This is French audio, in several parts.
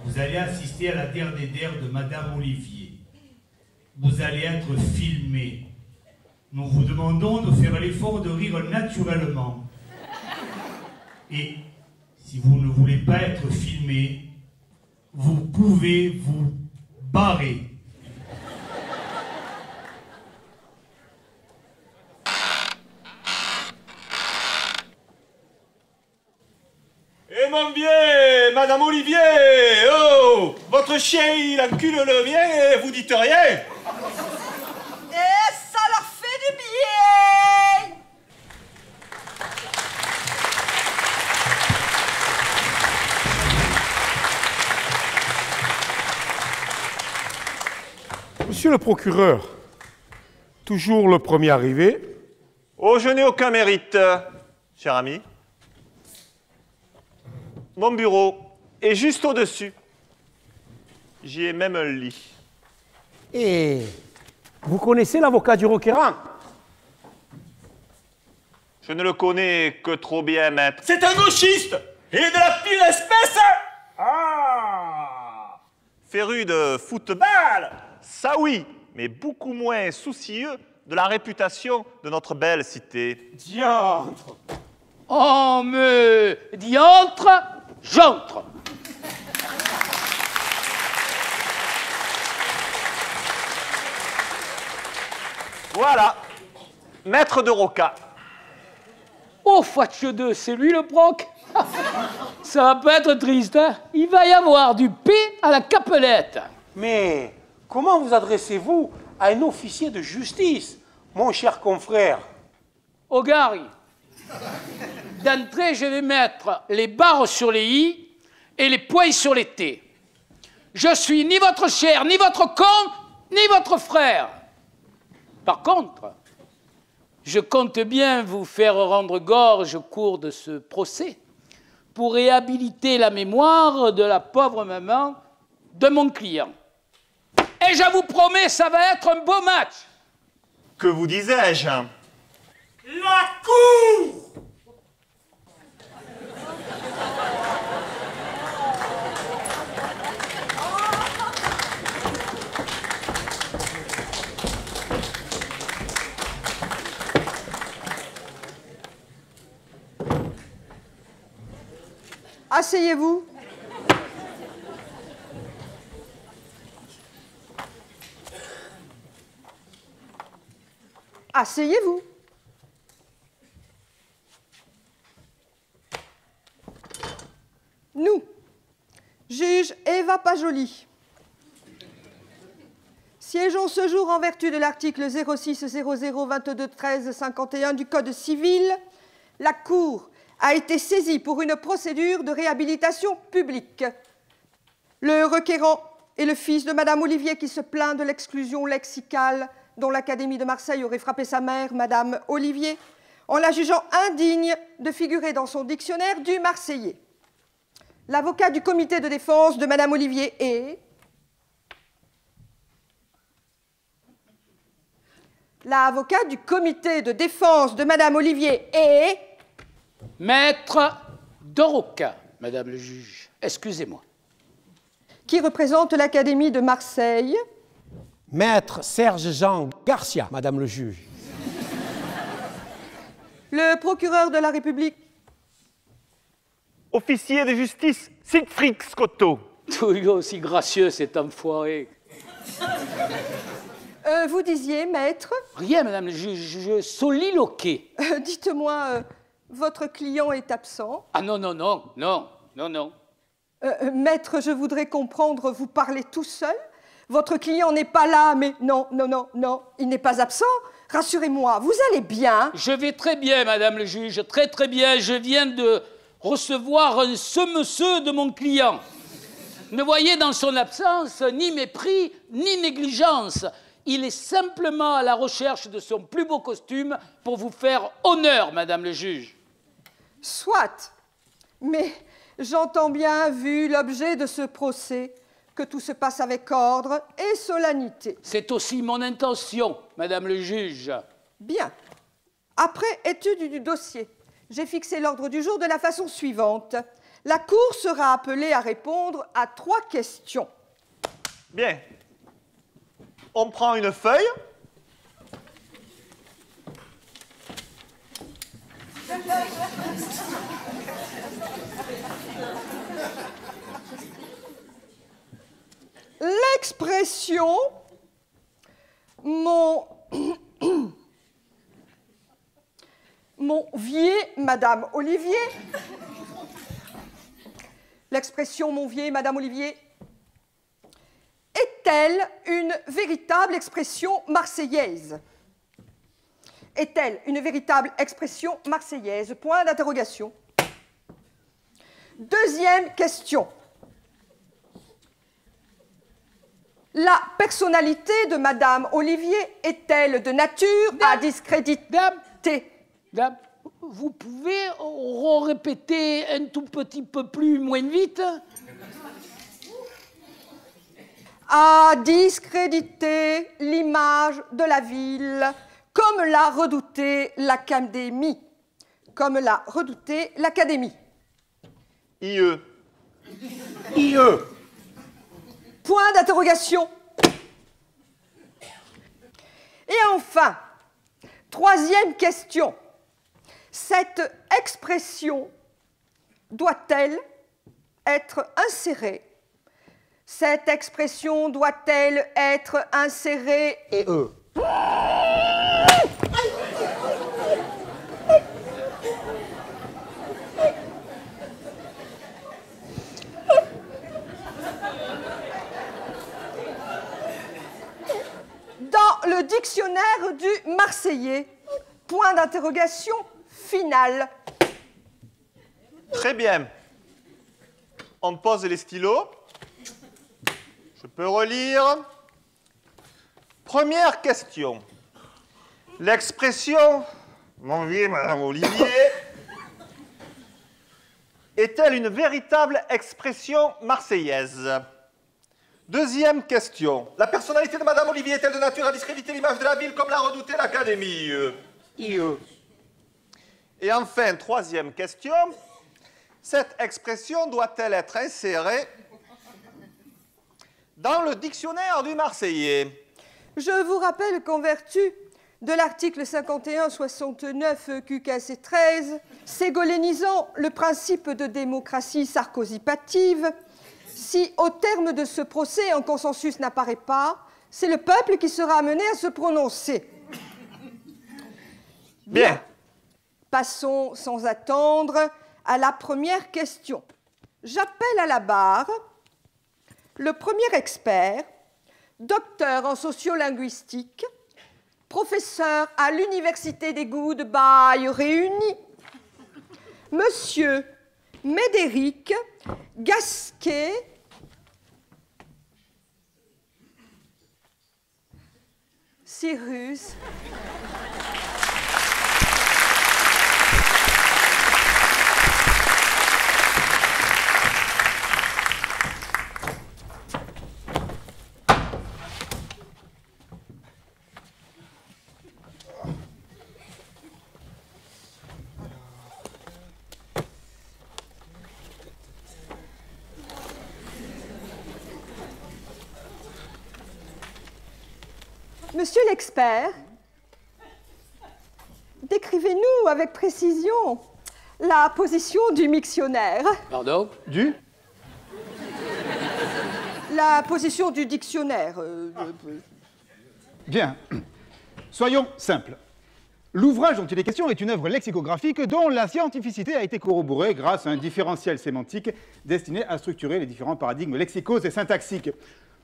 Vous allez assister à la der des der de Madame Olivier. Vous allez être filmé. Nous vous demandons de faire l'effort de rire naturellement. Et si vous ne voulez pas être filmé, vous pouvez vous barrer. Eh mon vieux, Madame Olivier, oh, votre chien il encule le mien et vous dites rien. Et ça leur fait du bien. Monsieur le procureur, toujours le premier arrivé. Oh, je n'ai aucun mérite, cher ami. Mon bureau est juste au-dessus. J'y ai même un lit. Et vous connaissez l'avocat du requérant? Je ne le connais que trop bien, maître. C'est un gauchiste et de la pire espèce. Ah, féru de football, ça oui, mais beaucoup moins soucieux de la réputation de notre belle cité. Diantre! Oh, mais diantre, j'entre! Voilà, maître de Roca. Oh, Fatio 2, c'est lui le proc? Ça va pas être triste, hein? Il va y avoir du P à la Capelette. Mais comment vous adressez-vous à un officier de justice, mon cher confrère? Oh, Gary, d'entrée, je vais mettre les barres sur les i et les points sur les t. Je suis ni votre cher, ni votre con, ni votre frère. Par contre, je compte bien vous faire rendre gorge au cours de ce procès pour réhabiliter la mémoire de la pauvre maman de mon client. Et je vous promets, ça va être un beau match. Que vous disais-je? La cour! Asseyez-vous. Asseyez-vous. Nous, juge Eva Pajoli, siégeons ce jour en vertu de l'article 0600221351 du Code civil. La Cour a été saisie pour une procédure de réhabilitation publique. Le requérant est le fils de Madame Olivier qui se plaint de l'exclusion lexicale dont l'Académie de Marseille aurait frappé sa mère, Madame Olivier, en la jugeant indigne de figurer dans son dictionnaire du marseillais. L'avocat du comité de défense de Madame Olivier est... L'avocat du comité de défense de Madame Olivier est... Maître de Roca, Madame le juge. Excusez-moi. Qui représente l'Académie de Marseille. Maître Serge-Jean Garcia, Madame le juge. Le procureur de la République. Officier de justice Siegfried Scotto. Toujours aussi gracieux, cet enfoiré. Vous disiez, maître? Rien, Madame le juge, je soliloquais. Dites-moi, votre client est absent? Ah non, non, non, non, non, non. Maître, je voudrais comprendre, vous parlez tout seul? Votre client n'est pas là, mais non, non, non, non, il n'est pas absent. Rassurez-moi, vous allez bien? Je vais très bien, Madame le juge, très très bien. Je viens de recevoir un semenceux de mon client. Ne voyez dans son absence ni mépris, ni négligence. Il est simplement à la recherche de son plus beau costume pour vous faire honneur, Madame le juge. Soit, mais j'entends bien, vu l'objet de ce procès, que tout se passe avec ordre et solennité. C'est aussi mon intention, Madame le juge. Bien. Après étude du dossier, j'ai fixé l'ordre du jour de la façon suivante. La Cour sera appelée à répondre à 3 questions. Bien. On prend une feuille. L'expression « mon vieux, Madame Olivier », l'expression « mon vieux, Madame Olivier » est-elle une véritable expression marseillaise? Est-elle une véritable expression marseillaise? Point d'interrogation. Deuxième question. La personnalité de Madame Olivier est-elle de nature à discréditer? Dame, vous pouvez répéter un tout petit peu plus moins vite? À discréditer l'image de la ville, comme l'a redouté l'Académie. Comme l'a redouté l'Académie. IE. IE. Point d'interrogation. Et enfin, troisième question. Cette expression doit-elle être insérée? Cette expression doit-elle être insérée? Et eux. Dans le dictionnaire du Marseillais, point d'interrogation final. Très bien. On pose les stylos. Je peux relire. Première question. L'expression « mon vieux Madame Olivier » est-elle une véritable expression marseillaise? Deuxième question. La personnalité de Madame Olivier est-elle de nature à discréditer l'image de la ville comme l'a redouté l'Académie? IE. Et enfin, troisième question. Cette expression doit-elle être insérée dans le dictionnaire du Marseillais? Je vous rappelle qu'en vertu de l'article 51-69 QCAC 13, ségolènisant le principe de démocratie sarkozypative, si au terme de ce procès un consensus n'apparaît pas, c'est le peuple qui sera amené à se prononcer. Bien. Passons sans attendre à la première question. J'appelle à la barre le premier expert, docteur en sociolinguistique, professeur à l'Université des Goûts-de-Bail réunis, Monsieur Médéric Gasquet Cyrus. Monsieur l'expert, décrivez-nous avec précision la position du mictionnaire. Pardon? Du? La position du dictionnaire. Bien. Soyons simples. L'ouvrage dont il est question est une œuvre lexicographique dont la scientificité a été corroborée grâce à un différentiel sémantique destiné à structurer les différents paradigmes lexicaux et syntaxiques.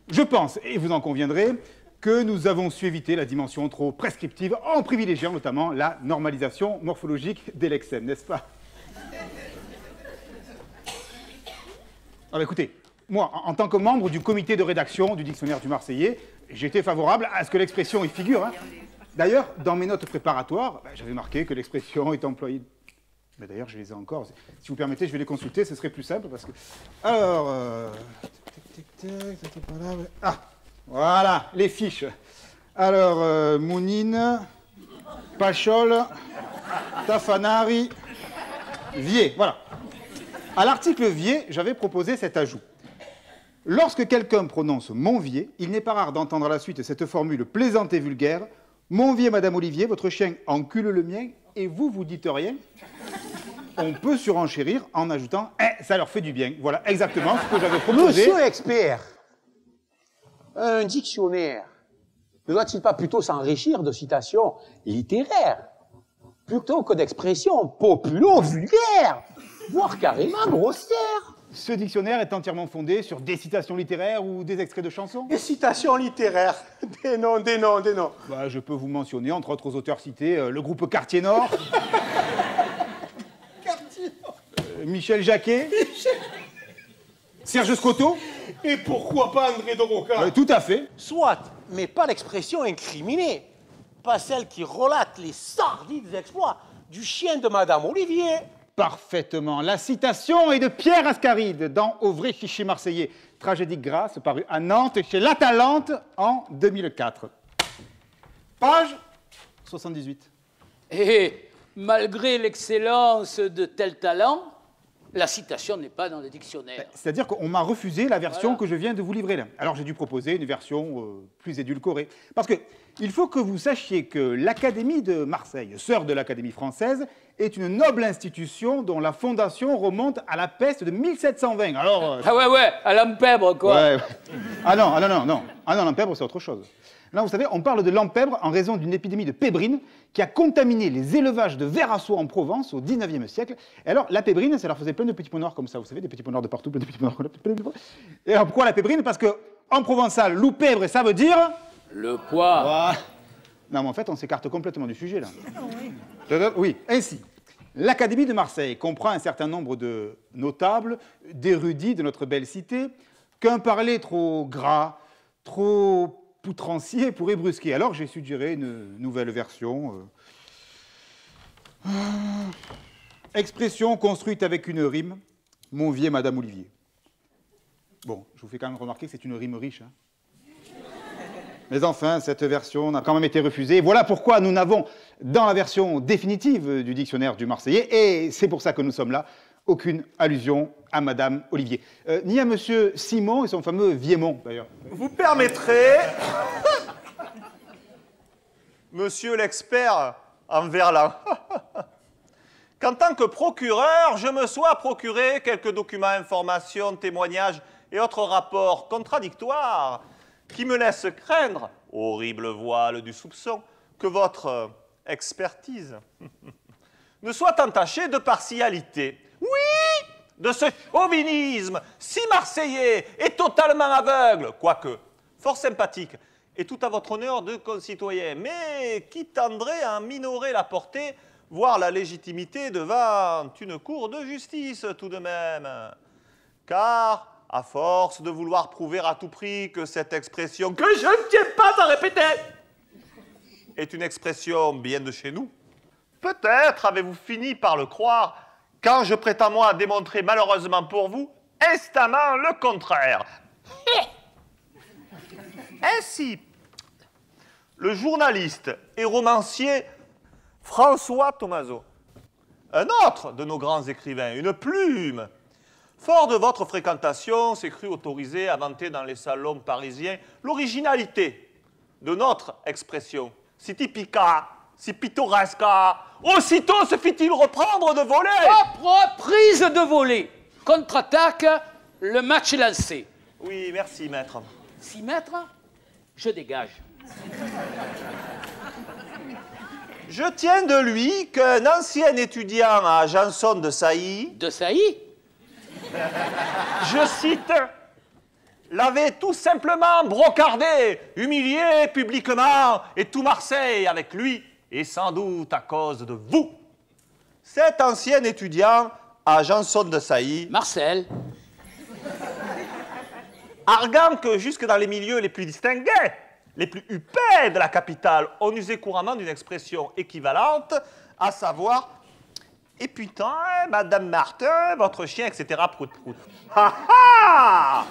Je pense, et vous en conviendrez, que nous avons su éviter la dimension trop prescriptive en privilégiant notamment la normalisation morphologique des lexèmes, n'est-ce pas? Alors écoutez, moi, en tant que membre du comité de rédaction du dictionnaire du Marseillais, j'étais favorable à ce que l'expression y figure. D'ailleurs, dans mes notes préparatoires, j'avais marqué que l'expression est employée... Mais d'ailleurs, je les ai encore. Si vous permettez, je vais les consulter, ce serait plus simple parce que... Alors... Ah, voilà, les fiches. Alors, Mounine, Pachol, Tafanari, Vier, voilà. À l'article vier, j'avais proposé cet ajout. Lorsque quelqu'un prononce Monvier, il n'est pas rare d'entendre à la suite cette formule plaisante et vulgaire. Monvier, Madame Olivier, votre chien encule le mien et vous, vous dites rien. On peut surenchérir en ajoutant « ça leur fait du bien ». Voilà exactement ce que j'avais proposé. Monsieur expert, un dictionnaire ne doit-il pas plutôt s'enrichir de citations littéraires plutôt que d'expressions populo-vulgaires, voire carrément grossières? Ce dictionnaire est entièrement fondé sur des citations littéraires ou des extraits de chansons? Des citations littéraires, des noms. Bah, je peux vous mentionner, entre autres auteurs cités, le groupe Quartier Nord. Michel Jacquet. Serge Scotto. Et pourquoi pas André de Roca? Tout à fait. Soit, mais pas l'expression incriminée, pas celle qui relate les sordides exploits du chien de Madame Olivier. Parfaitement. La citation est de Pierre Ascaride dans Au vrai fichier marseillais, tragédie Grâce, paru à Nantes chez La Talente en 2004. Page 78. Et malgré l'excellence de tel talent, la citation n'est pas dans le dictionnaire. C'est-à-dire qu'on m'a refusé la version Voilà. que je viens de vous livrer là. Alors j'ai dû proposer une version plus édulcorée. Parce que il faut que vous sachiez que l'Académie de Marseille, sœur de l'Académie française, est une noble institution dont la fondation remonte à la peste de 1720. Alors... Ah ouais, à l'empèbre, quoi. Ouais. Ah non. Ah non, l'empèbre, c'est autre chose. Là, vous savez, on parle de l'empèbre en raison d'une épidémie de pébrine qui a contaminé les élevages de vers à soie en Provence au 19e siècle. Et alors, la pébrine, ça leur faisait plein de petits points noirs comme ça, vous savez, des petits points noirs de partout, plein de petits points noirs. Et alors, pourquoi la pébrine? Parce que en provençal, loup-pèbre, ça veut dire... Le poids. Voilà. Non, mais en fait, on s'écarte complètement du sujet, là. Oui, ainsi. L'Académie de Marseille comprend un certain nombre de notables, d'érudits de notre belle cité, qu'un parler trop gras, trop outrancier pourrait brusquer. Alors j'ai suggéré une nouvelle version. Expression construite avec une rime. Monvier, Madame Olivier. Bon, je vous fais quand même remarquer que c'est une rime riche. Hein. Mais enfin, cette version n'a quand même été refusée. Voilà pourquoi nous n'avons, dans la version définitive du dictionnaire du Marseillais, et c'est pour ça que nous sommes là, aucune allusion à Madame Olivier. Ni à Monsieur Simon et son fameux Viémont, d'ailleurs. Vous permettrez, monsieur l'expert en verlan, qu'en tant que procureur, je me sois procuré quelques documents, informations, témoignages et autres rapports contradictoires qui me laissent craindre, horrible voile du soupçon, que votre expertise ne soit entachée de partialité. Oui, de ce chauvinisme si marseillais et totalement aveugle, quoique fort sympathique et tout à votre honneur de concitoyens, mais qui tendrait à en minorer la portée, voire la légitimité devant une cour de justice tout de même. Car, à force de vouloir prouver à tout prix que cette expression, que je ne tiens pas à répéter, est une expression bien de chez nous, peut-être avez-vous fini par le croire quand je prétends moi démontrer malheureusement pour vous instamment le contraire. Ainsi, le journaliste et romancier François Thomazeau, un autre de nos grands écrivains, une plume, fort de votre fréquentation, s'est cru autorisé à vanter dans les salons parisiens l'originalité de notre expression, si typica, si pittoresque. Aussitôt se fit-il reprendre de voler. Prise de volée. Contre-attaque, le match est lancé. Oui, merci, maître. 6 mètres, je dégage. Je tiens de lui qu'un ancien étudiant à Janson de Sailly, De Sailly? je cite, l'avait tout simplement brocardé, humilié publiquement, et tout Marseille avec lui, et sans doute à cause de vous. Cet ancien étudiant à Janson de Sailly, Marcel. arguant que jusque dans les milieux les plus distingués, les plus huppés de la capitale, on usait couramment d'une expression équivalente, à savoir « Et putain, Madame Martin, votre chien, etc. prout prout. » Ha ha!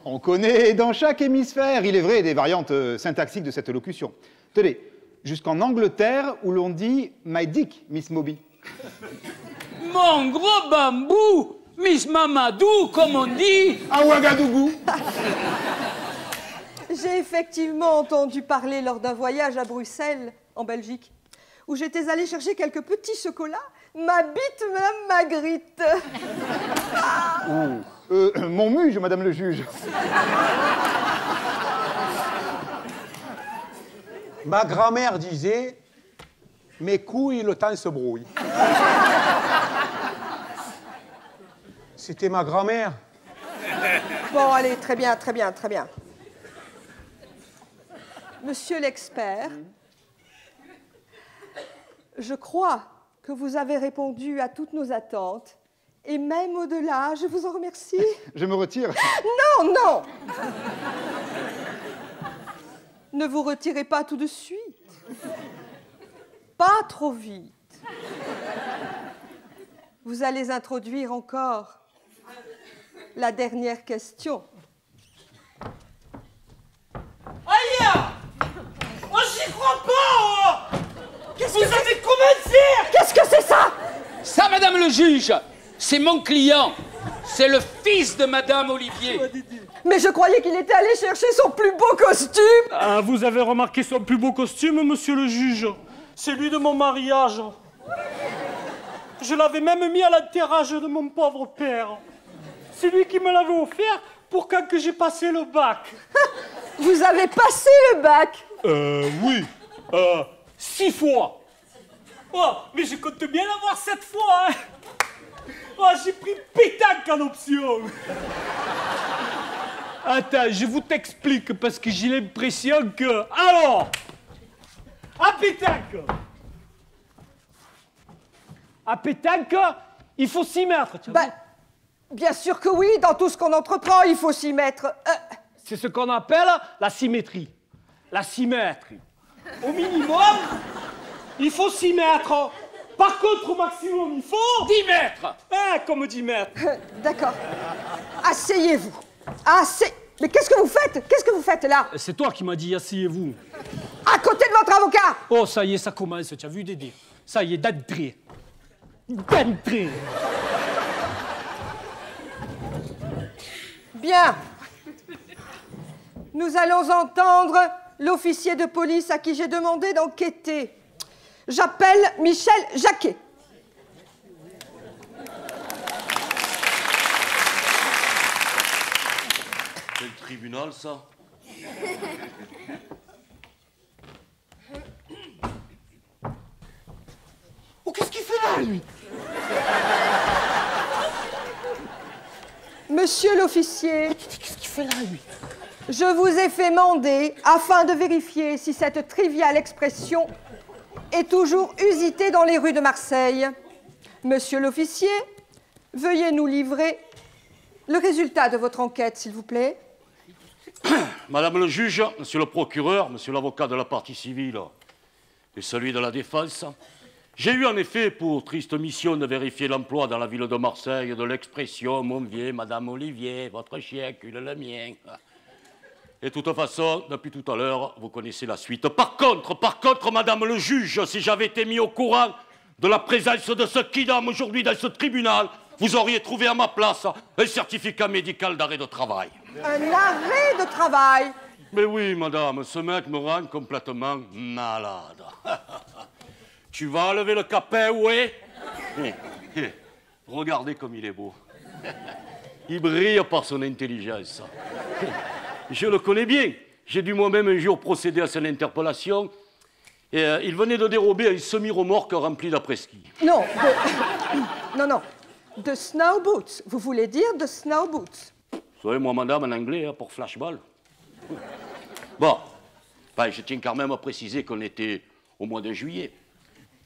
On connaît dans chaque hémisphère, il est vrai, des variantes syntaxiques de cette locution. Tenez, jusqu'en Angleterre, où l'on dit « My dick, Miss Moby ». Mon gros bambou! Miss Mamadou, comme on dit. À Ouagadougou. J'ai effectivement entendu parler lors d'un voyage à Bruxelles, en Belgique, où j'étais allée chercher quelques petits chocolats. Ma bite, Madame Magritte. Mon muge, Madame le juge. Ma grand-mère disait, mes couilles, le temps se brouille. C'était ma grand-mère. Bon, allez, très bien, très bien, très bien. Monsieur l'expert, je crois que vous avez répondu à toutes nos attentes, et même au-delà, je vous en remercie. Je me retire. Non, non! Ne vous retirez pas tout de suite. Pas trop vite. Vous allez introduire encore la dernière question. Aïe! Oh, j'y crois pas! Vous avez commencé! Qu'est-ce que c'est ça? Ça, Madame le juge, c'est mon client. C'est le fils de Madame Olivier. Mais je croyais qu'il était allé chercher son plus beau costume. Ah, vous avez remarqué son plus beau costume, monsieur le juge? C'est lui de mon mariage. Je l'avais même mis à l'enterrage de mon pauvre père. C'est lui qui me l'avait offert pour quand que j'ai passé le bac. Vous avez passé le bac? Oui. 6 fois. Oh, mais je compte bien l'avoir 7 fois, hein. Oh, j'ai pris pétanque en option. Attends, je vous t'explique parce que j'ai l'impression que... Alors, à pétanque. À pétanque, il faut s'y mettre. Tu vois. Bah, bien sûr que oui, dans tout ce qu'on entreprend, il faut s'y mettre. C'est ce qu'on appelle la symétrie. La symétrie. Au minimum, il faut s'y mettre. Par contre, au maximum, il faut... 10 mètres. Hein, comme 10 mètres. D'accord. Asseyez-vous. Mais qu'est-ce que vous faites? Qu'est-ce que vous faites là? C'est toi qui m'as dit, asseyez-vous. À côté de votre avocat. Oh, ça y est, ça commence, tu as vu, Dédé? Ça y est, d'entrée. D'entrée. Bien. Nous allons entendre l'officier de police à qui j'ai demandé d'enquêter. J'appelle Michel Jacquet. Quel tribunal, ça? Oh, qu'est-ce qu'il fait là, lui? Monsieur l'officier, Qu'est-ce qu'il fait là, lui? je vous ai fait mander afin de vérifier si cette triviale expression est toujours usitée dans les rues de Marseille. Monsieur l'officier, veuillez nous livrer le résultat de votre enquête, s'il vous plaît. Madame le juge, monsieur le procureur, monsieur l'avocat de la partie civile et celui de la défense, j'ai eu en effet pour triste mission de vérifier l'emploi dans la ville de Marseille de l'expression « Mon vieux, Madame Olivier, votre chien cule le mien ». Et de toute façon, depuis tout à l'heure, vous connaissez la suite. Par contre, Madame le juge, si j'avais été mis au courant de la présence de ce kidam aujourd'hui dans ce tribunal, vous auriez trouvé à ma place un certificat médical d'arrêt de travail. Un arrêt de travail. Mais oui, madame, ce mec me rend complètement malade. Tu vas lever le capet, ouais? Regardez comme il est beau. Il brille par son intelligence. Je le connais bien. J'ai dû moi-même un jour procéder à son interpellation. Et, il venait de dérober un semi-remorque rempli d'après-ski. Non, non. De snow boots. Vous voulez dire de snow boots? Vous savez, moi, madame, en anglais, hein, pour flashball. Bon, ben, je tiens quand même à préciser qu'on était au mois de juillet.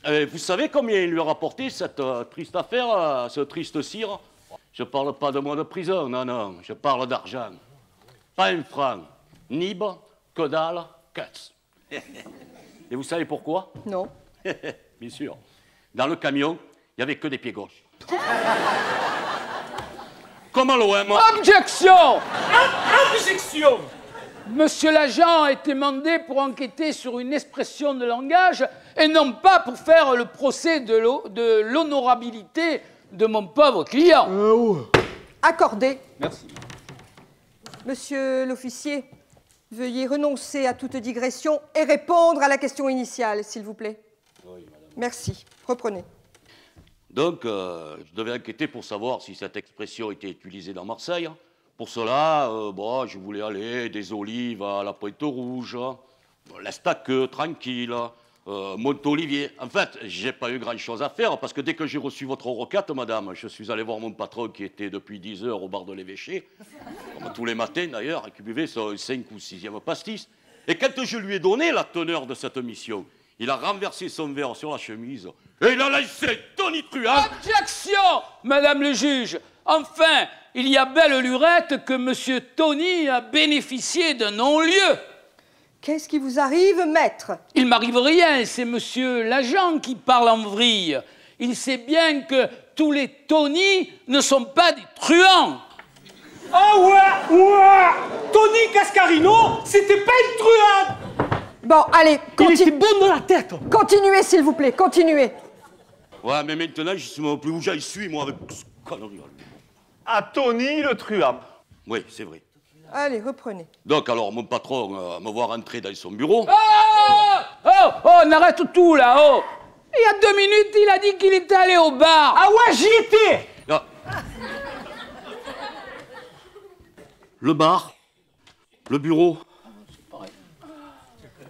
Vous savez combien il lui a rapporté cette triste affaire, ce triste cire? Je parle pas de mois de prison, non, je parle d'argent. Pas un franc, nib, que dalle, cuts. Et vous savez pourquoi? Non. Bien sûr. Dans le camion, il n'y avait que des pieds gauches. Comment l'OM? Objection! Objection! Monsieur l'agent a été mandé pour enquêter sur une expression de langage et non pas pour faire le procès de l'honorabilité de mon pauvre client. Accordé. Merci. Monsieur l'officier, veuillez renoncer à toute digression et répondre à la question initiale, s'il vous plaît. Oui, madame. Merci. Reprenez. Donc, je devais enquêter pour savoir si cette expression était utilisée dans Marseille. Pour cela, je voulais aller des Olives à la Pointe-Rouge, l'Estaqueux, tranquille, Montolivier. En fait, j'ai pas eu grand-chose à faire parce que dès que j'ai reçu votre requête, madame, je suis allé voir mon patron qui était depuis 10 heures au bar de l'Évêché, comme tous les matins d'ailleurs, et qui buvait son 5 ou 6e pastis. Et quand je lui ai donné la teneur de cette mission, il a renversé son verre sur la chemise et il a laissé Tony Truant. Objection, madame le juge. Enfin, il y a belle lurette que monsieur Tony a bénéficié d'un non-lieu. Qu'est-ce qui vous arrive, maître? Il m'arrive rien, c'est monsieur l'agent qui parle en vrille. Il sait bien que tous les Tony ne sont pas des truands. Ah ouais. Tony Cascarino, c'était pas une truande. Bon, allez, Il était bon dans la tête. continuez, s'il vous plaît, continuez. Ouais, mais maintenant, je sais même plus où j'y suis, moi, avec ce connerie. À Tony le truand. Oui, c'est vrai. Allez, reprenez. Donc, alors, mon patron me voit rentrer dans son bureau. On arrête tout, là, oh. Il y a 2 minutes, il a dit qu'il était allé au bar. Ah ouais, j'y étais. Ah. Le bar, le bureau.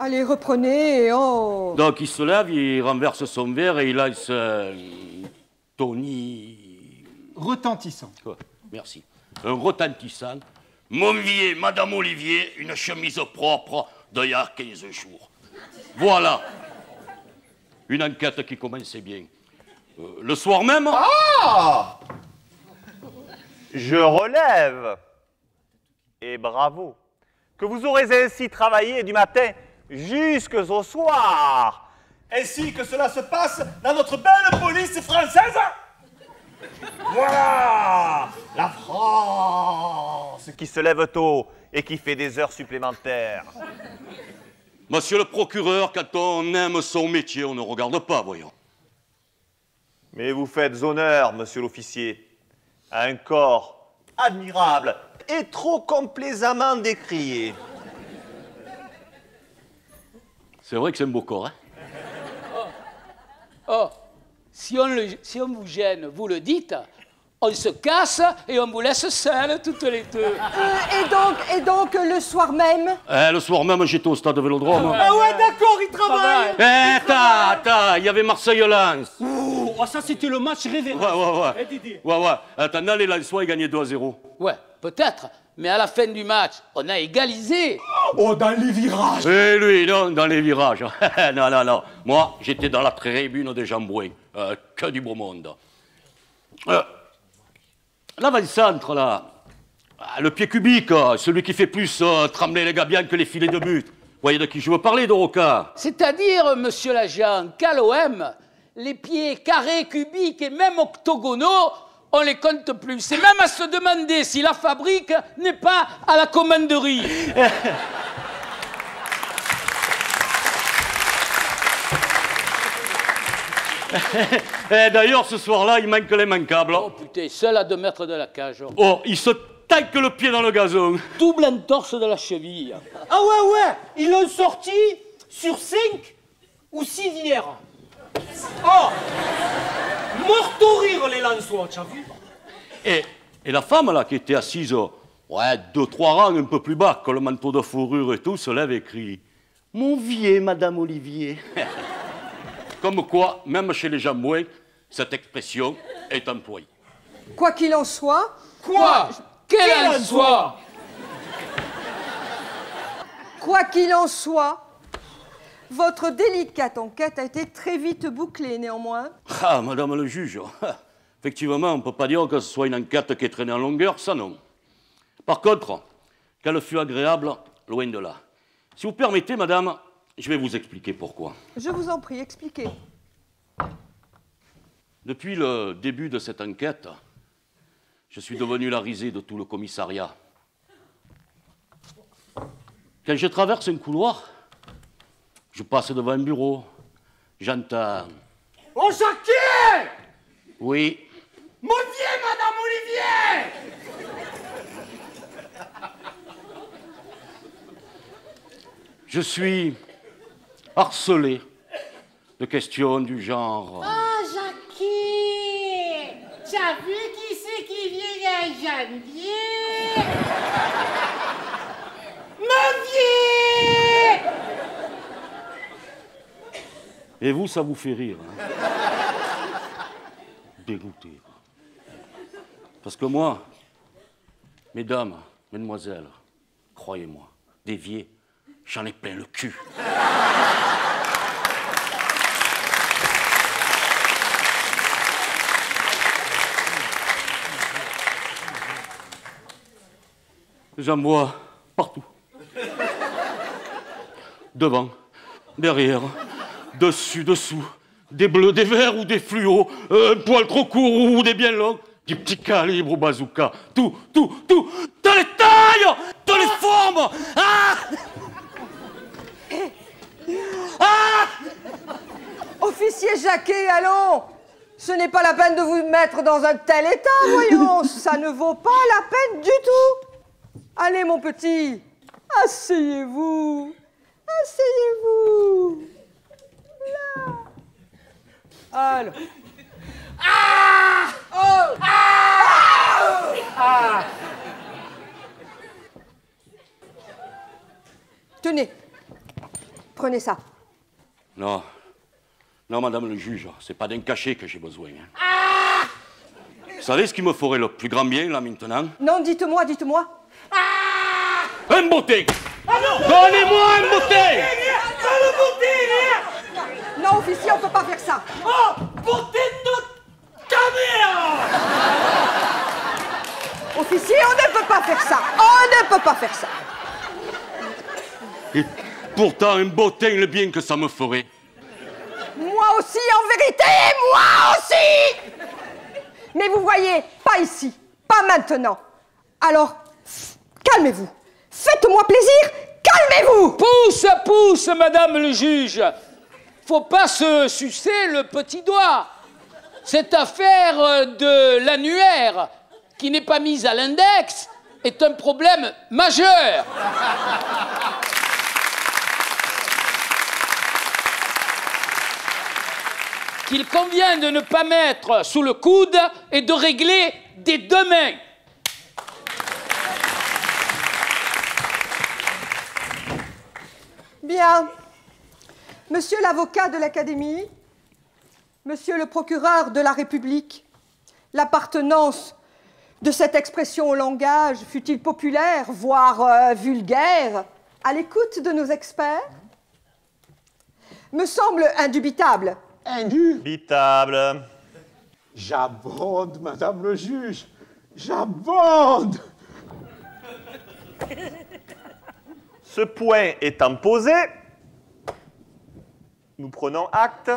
Allez, reprenez, oh. Donc, il se lève, il renverse son verre et il lance Tony... Retentissant. Quoi? Merci. Un retentissant. Mon vieil, Madame Olivier, une chemise propre d'il y a 15 jours. Voilà. Une enquête qui commençait bien. Le soir même... Ah! Je relève. Et bravo. Que vous aurez ainsi travaillé du matin jusqu'au soir. Ainsi que cela se passe dans notre belle police française. Voilà la France qui se lève tôt et qui fait des heures supplémentaires. Monsieur le procureur, quand on aime son métier, on ne regarde pas, voyons. Mais vous faites honneur, monsieur l'officier, à un corps admirable et trop complaisamment décrié. C'est vrai que c'est un beau corps, hein? Oh, si on vous gêne, vous le dites, on se casse et on vous laisse seuls toutes les deux. Et donc, le soir même? Le soir même, j'étais au stade de Vélodrome. Ah ouais, d'accord, il travaille. Il y avait Marseille-Lens. Oh, ça, c'était le match rêvé. Ouais. Eh, Didier. Ouais. Attends, les Lensois, ils gagnaient 2-0. Ouais, peut-être, mais à la fin du match, on a égalisé. Oh, dans les virages. Et lui, non, dans les virages. Non. Moi, j'étais dans la tribune des Jambouins. Que du beau monde. L'avant-centre, là, le pied cubique, celui qui fait plus trembler les gabiens que les filets de but. Vous voyez de qui je veux parler, Doroca? C'est-à-dire, monsieur l'agent, qu'à l'OM, les pieds carrés, cubiques et même octogonaux, on les compte plus. C'est même à se demander si la fabrique n'est pas à la commanderie. D'ailleurs, ce soir-là, il manque les manquables. Oh putain, seul à 2 mètres de la cage. Oh, il se taille le pied dans le gazon. Double entorse de la cheville. Ah ouais, ils l'ont sorti sur 5 ou 6 hier. Oh, morto rire les Lensois, tu as vu? Et la femme, là, qui était assise, 2-3 rangs un peu plus bas, que le manteau de fourrure et tout, se lève et crie « Mon vieil, Madame Olivier !» Comme quoi, même chez les Jambouins, cette expression est employée. Quoi qu'il en soit... Quoi qu'il en soit. Quoi qu'il en soit, votre délicate enquête a été très vite bouclée, néanmoins. Ah, Madame le juge, effectivement, on ne peut pas dire que ce soit une enquête qui est traînée en longueur, ça non. Par contre, qu'elle fut agréable, loin de là. Si vous permettez, madame, je vais vous expliquer pourquoi. Je vous en prie, expliquez. Depuis le début de cette enquête, je suis devenu la risée de tout le commissariat. Quand je traverse un couloir, je passe devant un bureau, j'entends... Oh, Jacquet! Oui, Maudit, Madame Olivier! Je suis harcelé de questions du genre. Ah, Jackie! Tu as vu qui c'est qui vient à Geneviève? Mauvais! Et vous, ça vous fait rire. Hein? Dégoûté. Parce que moi, mesdames, mesdemoiselles, croyez-moi, dévié, j'en ai plein le cul. J'en vois partout. Devant, derrière, dessus, dessous, des bleus, des verts ou des fluos, un poil trop court ou des bien longs, du petit calibre ou bazooka, tout, dans les tailles, dans les formes. Ah! Ah! Officier Jacquet, allons! Ce n'est pas la peine de vous mettre dans un tel état, voyons. Ça ne vaut pas la peine du tout. Allez, mon petit, asseyez-vous. Asseyez-vous. Là. Alors. Ah! Oh! Ah! Ah! Tenez. Prenez ça. Non, madame le juge, c'est pas d'un cachet que j'ai besoin. Hein. Ah! Vous savez ce qui me ferait le plus grand bien, là, maintenant? Non, dites-moi. Ah! Un bottin! Ah non! Donnez-moi un bottin! Pas le bottin! Non, officier, on peut pas faire ça. Oh! Bottin de caméra! Officier, on ne peut pas faire ça. On ne peut pas faire ça. Et pourtant, un bottin, le bien que ça me ferait. Moi aussi, en vérité, moi aussi. Mais vous voyez, pas ici, pas maintenant. Alors, calmez-vous. Faites-moi plaisir, calmez-vous. Pousse, madame le juge. Faut pas se sucer le petit doigt. Cette affaire de l'annuaire qui n'est pas mise à l'index est un problème majeur. Qu'il convient de ne pas mettre sous le coude et de régler des deux mains. Bien. Monsieur l'avocat de l'Académie, monsieur le procureur de la République, l'appartenance de cette expression au langage fut-il populaire, voire vulgaire, à l'écoute de nos experts, me semble indubitable. Indubitable. J'abonde, madame le juge. J'abonde. Ce point étant posé, nous prenons acte.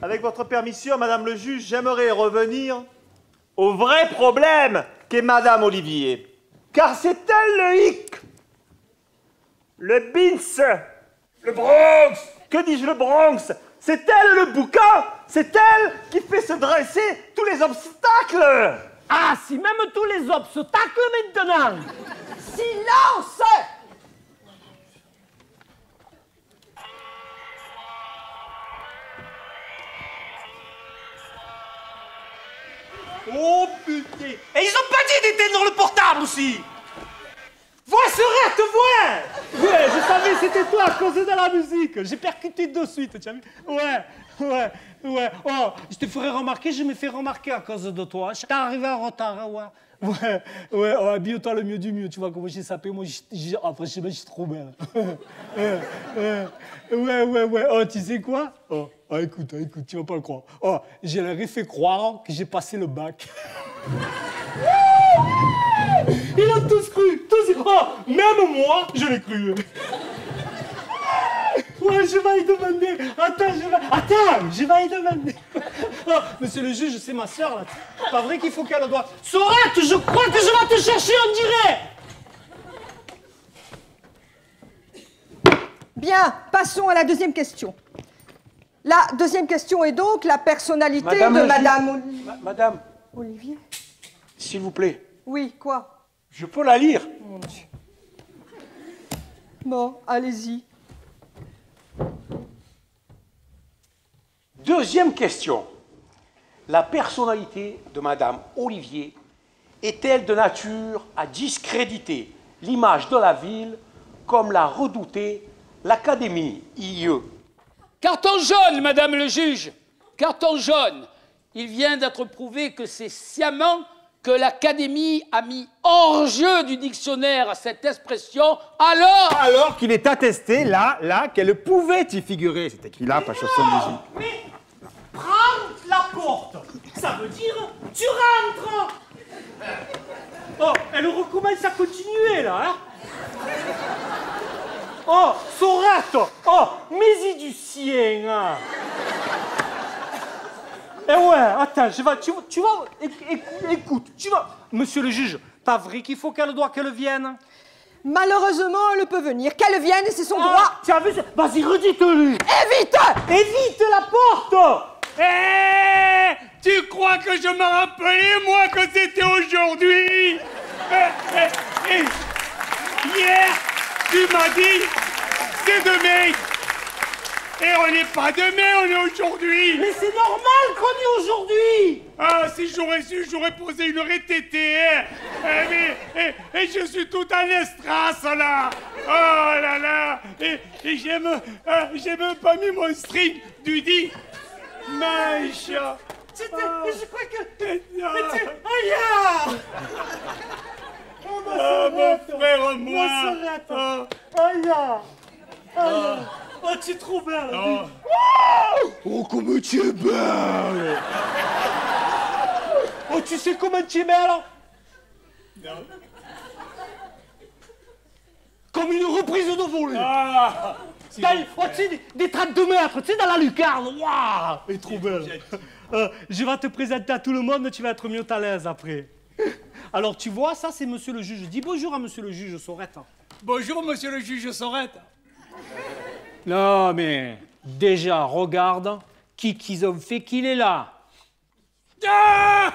Avec votre permission, madame le juge, j'aimerais revenir au vrai problème qu'est madame Olivier. Car c'est elle le hic, le bins, le Bronx. Que dis-je, le Bronx? C'est elle le boucan. C'est elle qui fait se dresser tous les obstacles. Ah, si même tous les obstacles maintenant. Silence! Oh putain! Et ils ont pas dit d'éteindre le portable aussi! Vois Serette, vois! Ouais, je savais c'était toi à cause de la musique. J'ai percuté de suite, tu as vu? Ouais. Oh, je te ferai remarquer, je me fais remarquer à cause de toi. T'es arrivé en retard, ouais. Ouais, oh, habille-toi le mieux du mieux, tu vois comment j'ai sapé. Moi, franchement, je suis trop belle. Ouais. Oh, tu sais quoi? Oh, écoute, tu vas pas le croire. Oh, je leur ai fait croire que j'ai passé le bac. Ils ont tous cru, tous. Oh, même moi, je l'ai cru. Ouais, je vais y demander. Attends, je vais y demander. Oh, monsieur le juge, c'est ma sœur, là. C'est pas vrai qu'il faut qu'elle doit... Sorette, je crois que je vais te chercher, on dirait. Bien, passons à la deuxième question. La deuxième question est donc la personnalité de Madame Madame, Olivier. s'il vous plaît, Oui, quoi? je peux la lire? Mon Dieu. Bon, allez-y. Deuxième question. La personnalité de Madame Olivier est-elle de nature à discréditer l'image de la ville comme l'a redouté l'Académie IE? Carton jaune, madame le juge. Carton jaune. Il vient d'être prouvé que c'est sciemment que l'Académie a mis hors jeu du dictionnaire cette expression Alors qu'il est attesté, là, qu'elle pouvait y figurer. C'est écrit là, page 78. Mais prends la porte. Ça veut dire tu rentres. Oh, elle recommence à continuer là, hein? Oh, Sorette. Oh, mais-y du sien, hein. Eh ouais, attends, tu vas, écoute, tu vas... Monsieur le juge, pas vrai qu'il faut qu'elle vienne? Malheureusement, elle peut venir. Qu'elle vienne, c'est son droit. Tu as vu ça? Vas-y, redites-lui. Évite! Évite la porte. Eh, tu crois que je me rappelais, moi, que c'était aujourd'hui? Hier, tu m'as dit, c'est demain. Et on n'est pas demain, on est aujourd'hui. Mais c'est normal qu'on est aujourd'hui. Ah, si j'aurais su, j'aurais posé une rétété. Et je suis tout en estrace, là. Oh là là. Et j'ai même pas mis mon string du dit. Maïcha. Je crois que... Aïe. Mon frère, moi. Aïe. Oh, tu es trop belle. Oh, comment tu es belle. Oh, tu sais comment tu es belle? Non. Comme une reprise de volée. Ah, tu sais, des 32 mètres, tu sais, dans la lucarne. Waouh, elle est trop belle. Je vais te présenter à tout le monde, tu vas être mieux à l'aise après. Alors, tu vois, ça, c'est monsieur le juge. Dis bonjour à monsieur le juge Sorette. Bonjour, monsieur le juge Sorette. Non, mais déjà, regarde qui qu'ils ont fait qu'il est là. Ah,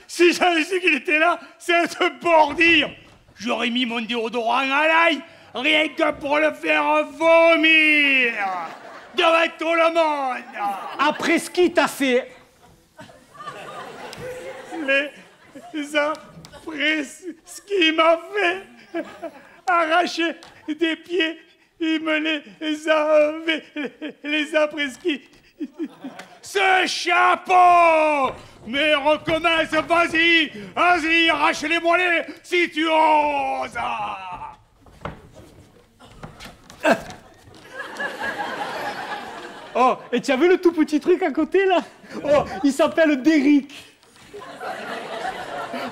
si j'avais su qu'il était là, c'est un pour dire. J'aurais mis mon déodorant à l'ail, rien que pour le faire vomir devant tout le monde. Après ce qu'il t'a fait. Après ce qu'il m'a fait, arracher des pieds, il me les a presqu'is. Ce chapeau! Mais recommence, vas-y, arrache-les-moi si tu oses! Oh, et tu as vu le tout petit truc à côté, là? Oh, il s'appelle Derrick.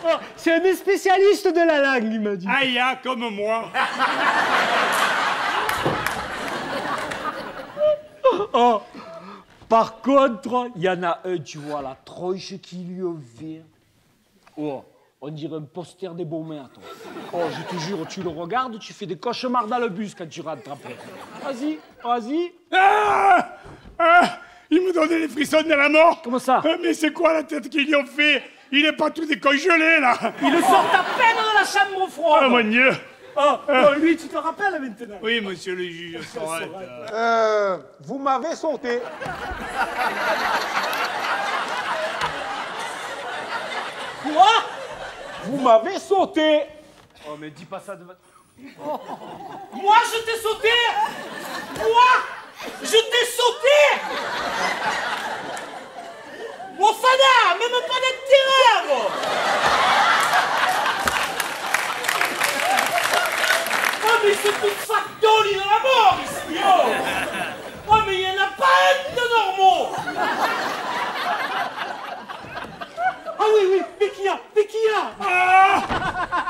Oh, c'est un spécialiste de la langue, il m'a dit. Aïe, comme moi. Oh, par contre, il y en a un, tu vois, la tronche qui lui a fait. Oh, on dirait un poster des Baumers, toi. Oh, je te jure, tu le regardes, tu fais des cauchemars dans le bus quand tu rentres après. Vas-y. Il me donnait les frissons de la mort. Comment ça? Mais c'est quoi la tête qu'ils lui ont fait? Il est pas tout décongelé, là. Il le sort à peine de la chambre froide. Oh, mon Dieu. Oh, lui, tu te rappelles maintenant? Oui, monsieur le juge Sorette. Vous m'avez sauté. Quoi? Vous m'avez sauté. Oh, mais dis pas ça de... Oh. Moi, je t'ai sauté? Moi? Je t'ai sauté? Mofana, même pas d'intérêt. Oh, mais c'est une factory de la mort ici, oh. Oh, mais il n'y en a pas un de normaux. Ah oui, mais qui a? Ah,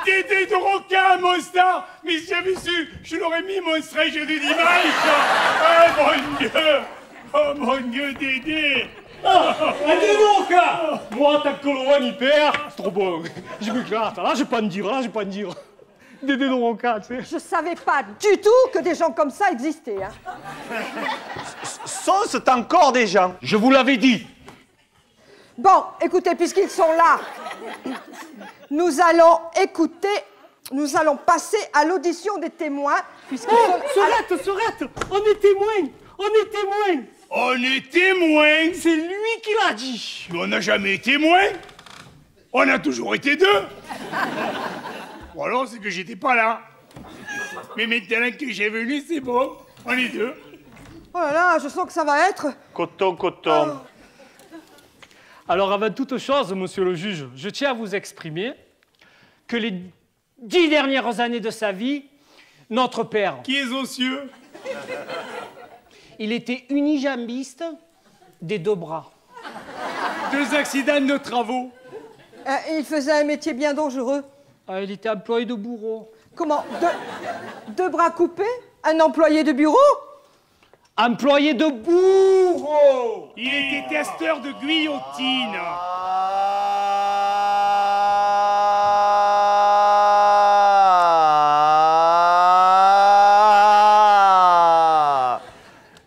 Dédé de Roca, mon star. Mais si j'avais su, je l'aurais mis mon stretch du dimanche. Oh mon Dieu, Dédé. Dédé de Roca. Moi, tant que loin, il perd. C'est trop bon. Je m'éclate. Là, je vais pas me dire. Dédé de Roca, tu sais. Je savais pas du tout que des gens comme ça existaient. Hein. c'est encore des gens. Je vous l'avais dit. Bon, écoutez, puisqu'ils sont là, nous allons écouter, nous allons passer à l'audition des témoins. Sorette, on est témoins. On est témoins. On est témoins. C'est lui qui l'a dit. Mais on n'a jamais été témoins. On a toujours été deux. Ou alors c'est que j'étais pas là. Mais maintenant que j'ai venu, c'est bon. On est deux. Oh là là, je sens que ça va être... Coton, coton. Alors, avant toute chose, monsieur le juge, je tiens à vous exprimer que les 10 dernières années de sa vie, notre père, Qui est aux cieux? il était unijambiste des 2 bras. 2 accidents de travaux. il faisait un métier bien dangereux. Ah, il était employé de bourreau. Comment? Deux bras coupés? Un employé de bureau? Employé de bourreau! Il était testeur de guillotine.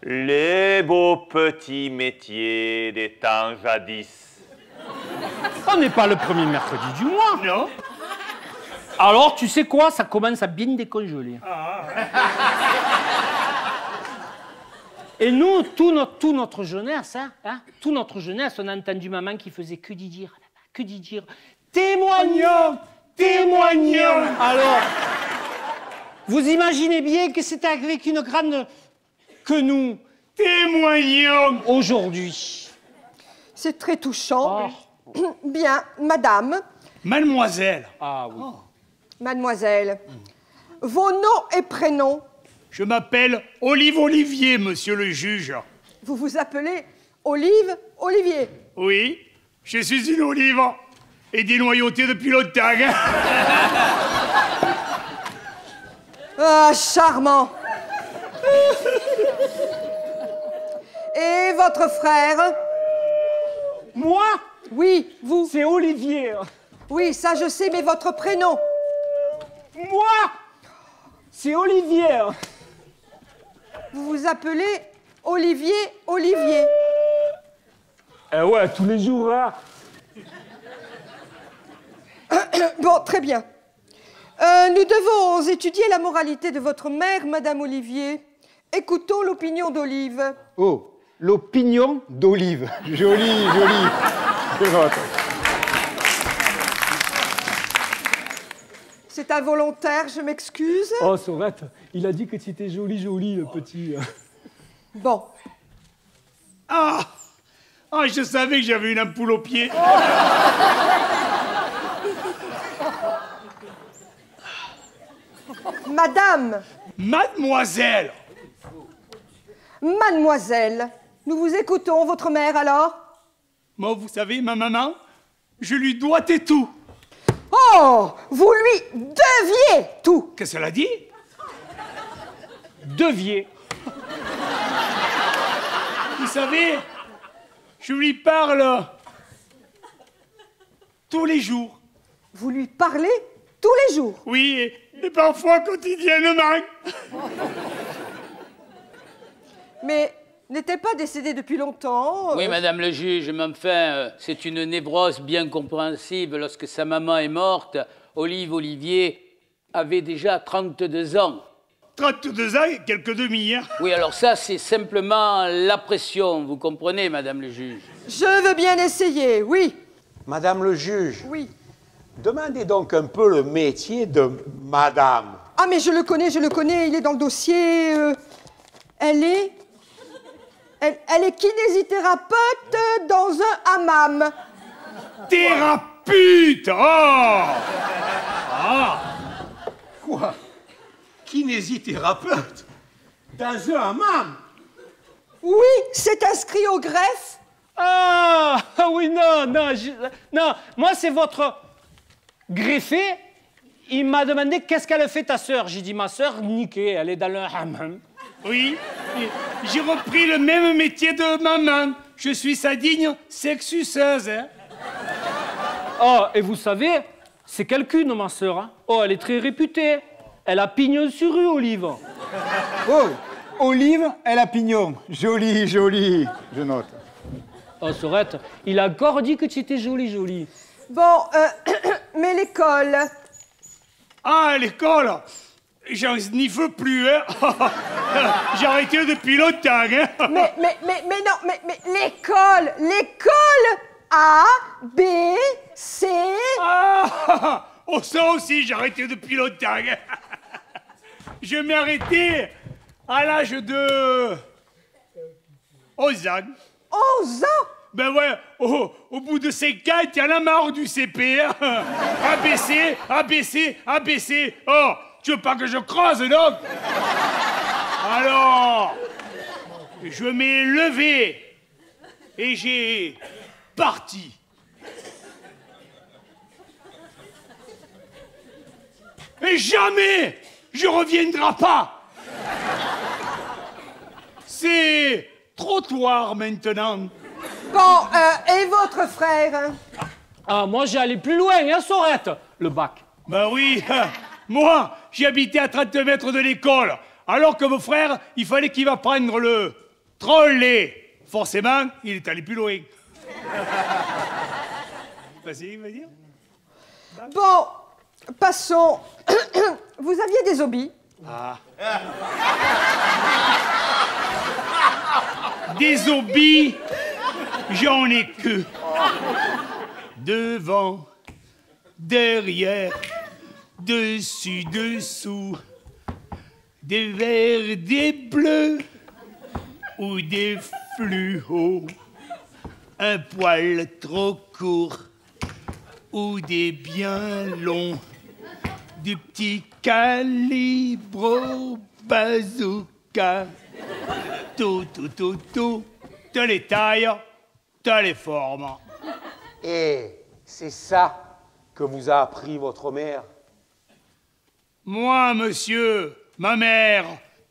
Les beaux petits métiers des temps jadis. On n'est pas le premier mercredi du mois. Non? Alors, tu sais quoi? Ça commence à bien décongeler. Et nous, tout notre jeunesse, tout notre jeunesse, on a entendu maman qui faisait que d'y dire. Témoignons! Témoignons! Alors, vous imaginez bien que c'est avec une grande... que nous... Témoignons! Aujourd'hui. C'est très touchant. Bien, madame, Mademoiselle. Ah oui. mademoiselle, vos noms et prénoms, Je m'appelle Olive Olivier, monsieur le juge. vous vous appelez Olive Olivier. Oui, je suis une olive et dénoyautée depuis longtemps. Ah, charmant. Et votre frère? Moi? Oui, vous. C'est Olivier. Oui, ça je sais, mais votre prénom? Moi? C'est Olivier. Vous vous appelez Olivier Olivier. Eh ouais, tous les jours, hein. Bon, très bien. Nous devons étudier la moralité de votre mère, Madame Olivier. Écoutons l'opinion d'Olive. Oh, l'opinion d'Olive. Joli, joli. C'est votre. C'est involontaire, je m'excuse. Oh, Sorette, il a dit que tu étais joli, le petit. Bon. Ah, je savais que j'avais une ampoule au pied. Madame, Mademoiselle. mademoiselle, nous vous écoutons, votre mère alors? Moi, vous savez, ma maman, je lui dois tout. Oh, vous lui deviez tout. Qu'est-ce qu'elle a dit? Deviez. Vous savez, je lui parle tous les jours. Vous lui parlez tous les jours? Oui, et parfois quotidiennement. Mais n'était pas décédé depuis longtemps? Oui, madame le juge, mais enfin, c'est une névrose bien compréhensible. Lorsque sa maman est morte, Olive Olivier avait déjà 32 ans. 32 ans et quelques demi, hein. Oui, alors ça, c'est simplement la pression, vous comprenez, madame le juge? Je veux bien essayer, oui. Madame le juge, Oui. demandez donc un peu le métier de madame. Ah, mais je le connais, il est dans le dossier. Elle est kinésithérapeute dans un hammam. Thérapeute. Oh. Quoi? Kinésithérapeute? Dans un hammam? Oui, c'est inscrit au greffe. Ah oui, non, moi c'est votre greffé. Il m'a demandé qu'est-ce qu'elle fait ta sœur. J'ai dit ma sœur, niquée, elle est dans le hammam. Oui, j'ai repris le même métier de maman. Je suis sa digne sexuceuse. Hein. Oh, et vous savez, c'est quelqu'une, ma sœur. Hein. Oh, elle est très réputée. Elle a pignon sur rue, Olive. Oh, Olive, elle a pignon. Joli, joli. Je note. Oh, Sorette, il a encore dit que tu étais jolie, jolie. Bon, mais l'école. Ah, l'école, j'en sniffe plus, hein. J'ai arrêté depuis longtemps, hein. Mais non, mais l'école. A, B, C. Ah, oh, ça aussi, j'ai arrêté depuis longtemps, hein. Je m'ai arrêté à l'âge de 11 ans. 11 ans? Ben ouais, au bout de 5 ans, il y en a marre du CP. Hein. ABC, ABC, ABC. Oh, tu veux pas que je creuse, non? Alors, je m'ai levé et j'ai parti. Et jamais je reviendrai pas. C'est trottoir maintenant. Bon, et votre frère? Ah, moi, j'ai allé plus loin, hein, Sorette? Le bac. Ben oui, moi, j'ai habité à 30 mètres de l'école, alors que mon frère, il fallait qu'il va prendre le trolley. Forcément, il est allé plus loin. Vas-y, va dire. Bon, passons. Vous aviez des hobbies? Ah. Des hobbies, j'en ai que. Devant, derrière, dessus, dessous. Des verts, des bleus ou des fluos. Un poil trop court ou des bien longs. Du petit calibre au bazooka. Tout, t'as les tailles, t'as les formes. Et c'est ça que vous a appris votre mère? Moi, monsieur, ma mère,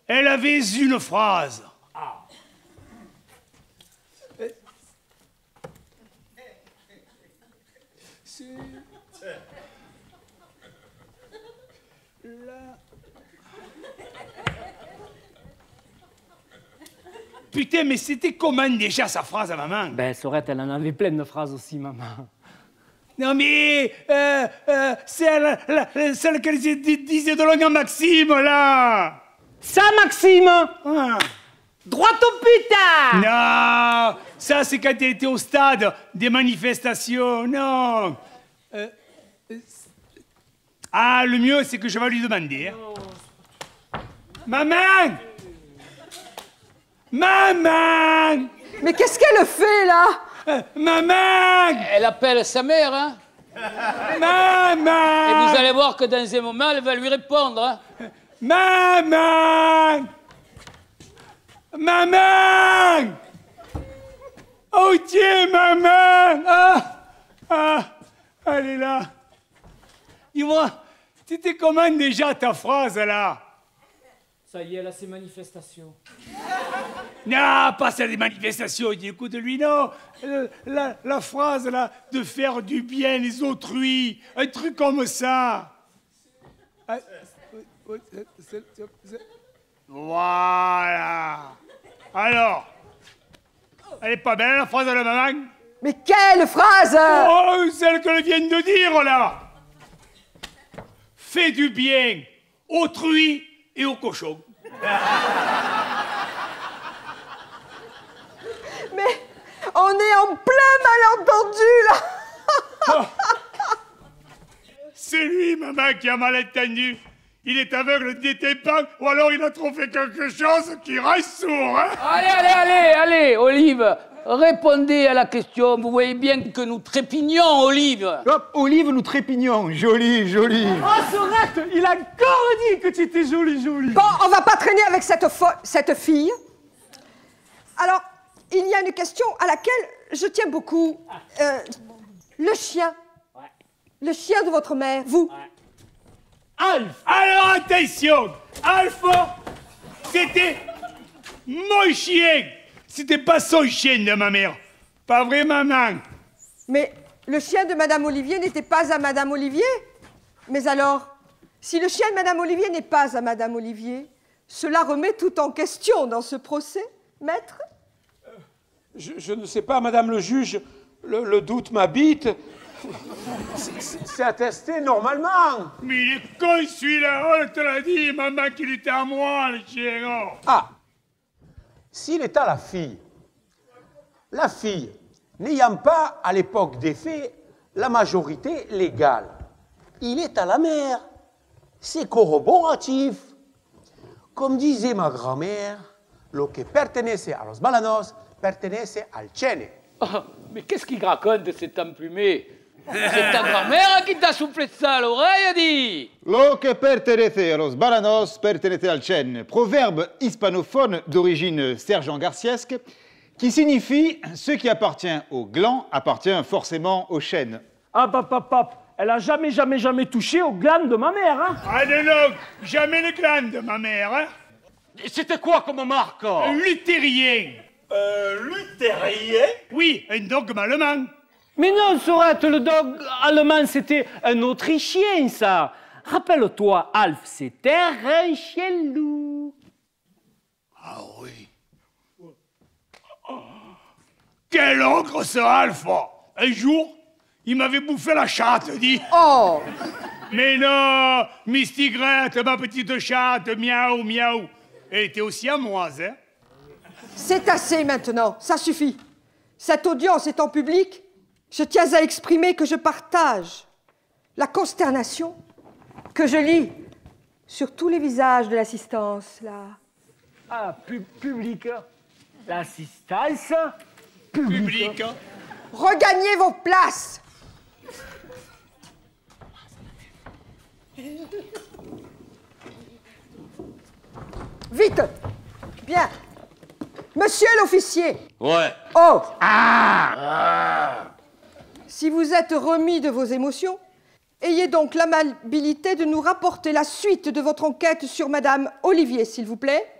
elle avait une phrase. Putain, mais c'était comment déjà sa phrase à maman? Ben, Sorette, elle en avait plein de phrases aussi, maman. Non mais, celle qu'elle disait de l'oignon Maxime, là. Ça, Maxime! Ah. Droit au putain! Non, ça c'est quand elle était au stade des manifestations, non. Ah, le mieux c'est que je vais lui demander. Hein. Maman! Maman! Mais qu'est-ce qu'elle fait, là? Maman! Elle appelle sa mère, hein? Maman! Et vous allez voir que dans un moment, elle va lui répondre, hein? Maman! Maman! Oh tiens, maman! Elle est là. Dis-moi, c'était comment déjà ta phrase, là? Ça y est, là, c'est manifestation. Non, pas ça des manifestations, écoute-lui, non. La phrase, là, de faire du bien les autrui, un truc comme ça. Voilà. Alors, elle est pas belle, la phrase de la maman? Mais quelle phrase? Oh, celle que je viens de dire, là. Fais du bien autrui et aux cochons. Mais on est en plein malentendu, là. C'est lui, maman, qui a mal entendu. Il est aveugle des tympans, ou alors il a trop fait quelque chose qui reste sourd, hein? Allez, Olive, répondez à la question. Vous voyez bien que nous trépignons, Olive. Hop, Olive, nous trépignons. Joli, joli. Oh, Sorette, il a encore dit que tu étais jolie, jolie. Bon, on va pas traîner avec cette fille. Alors, il y a une question à laquelle je tiens beaucoup. Le chien. Ouais. Le chien de votre mère, vous. Ouais. Alf! Alors attention, Alpha, c'était mon chien. C'était pas son chien de ma mère. Pas vrai, maman? Mais le chien de Madame Olivier n'était pas à Madame Olivier. Mais alors, si le chien de Madame Olivier n'est pas à Madame Olivier, Cela remet tout en question dans ce procès, maître? Je ne sais pas, madame le juge, le doute m'habite. C'est attesté normalement. Mais il est con celui-là, on te l'a dit, maman, qu'il était à moi, le chien. Ah, s'il est à la fille n'ayant pas, à l'époque des faits, la majorité légale, il est à la mère. C'est corroboratif. Comme disait ma grand-mère, lo que pertenece a los balanos pertenece al chene. Oh, mais qu'est-ce qu'il raconte, cet emplumé? C'est ta grand-mère qui t'a soufflé ça à l'oreille, dit. Lo que pertenece a los balanos pertenece al chene. Proverbe hispanophone d'origine sergent-garciesque qui signifie « ce qui appartient au gland appartient forcément au chêne ». Ah, papa, elle a jamais touché aux glandes de ma mère, hein. Ah non, non, jamais le gland de ma mère, hein. Et c'était quoi comme marque? Luthérien. Luthérien? Oui, un dogme allemand. Mais non, Sorette, le dog allemand, c'était un Autrichien, ça. Rappelle-toi, Alf, c'était un chien loup. Ah oui. Quel ogre ce Alpha! Un jour, il m'avait bouffé la chatte, dit. Oh! Mais non, Miss Tigrette, ma petite chatte, miaou, miaou. Elle était aussi amoise, hein. C'est assez maintenant, ça suffit. Cette audience est en public. Je tiens à exprimer que je partage la consternation que je lis sur tous les visages de l'assistance, là. Ah, public. L'assistance. Public. Regagnez vos places. Vite. Bien. Monsieur l'officier. Ouais. Oh. Si vous êtes remis de vos émotions, ayez donc l'amabilité de nous rapporter la suite de votre enquête sur Madame Olivier, s'il vous plaît.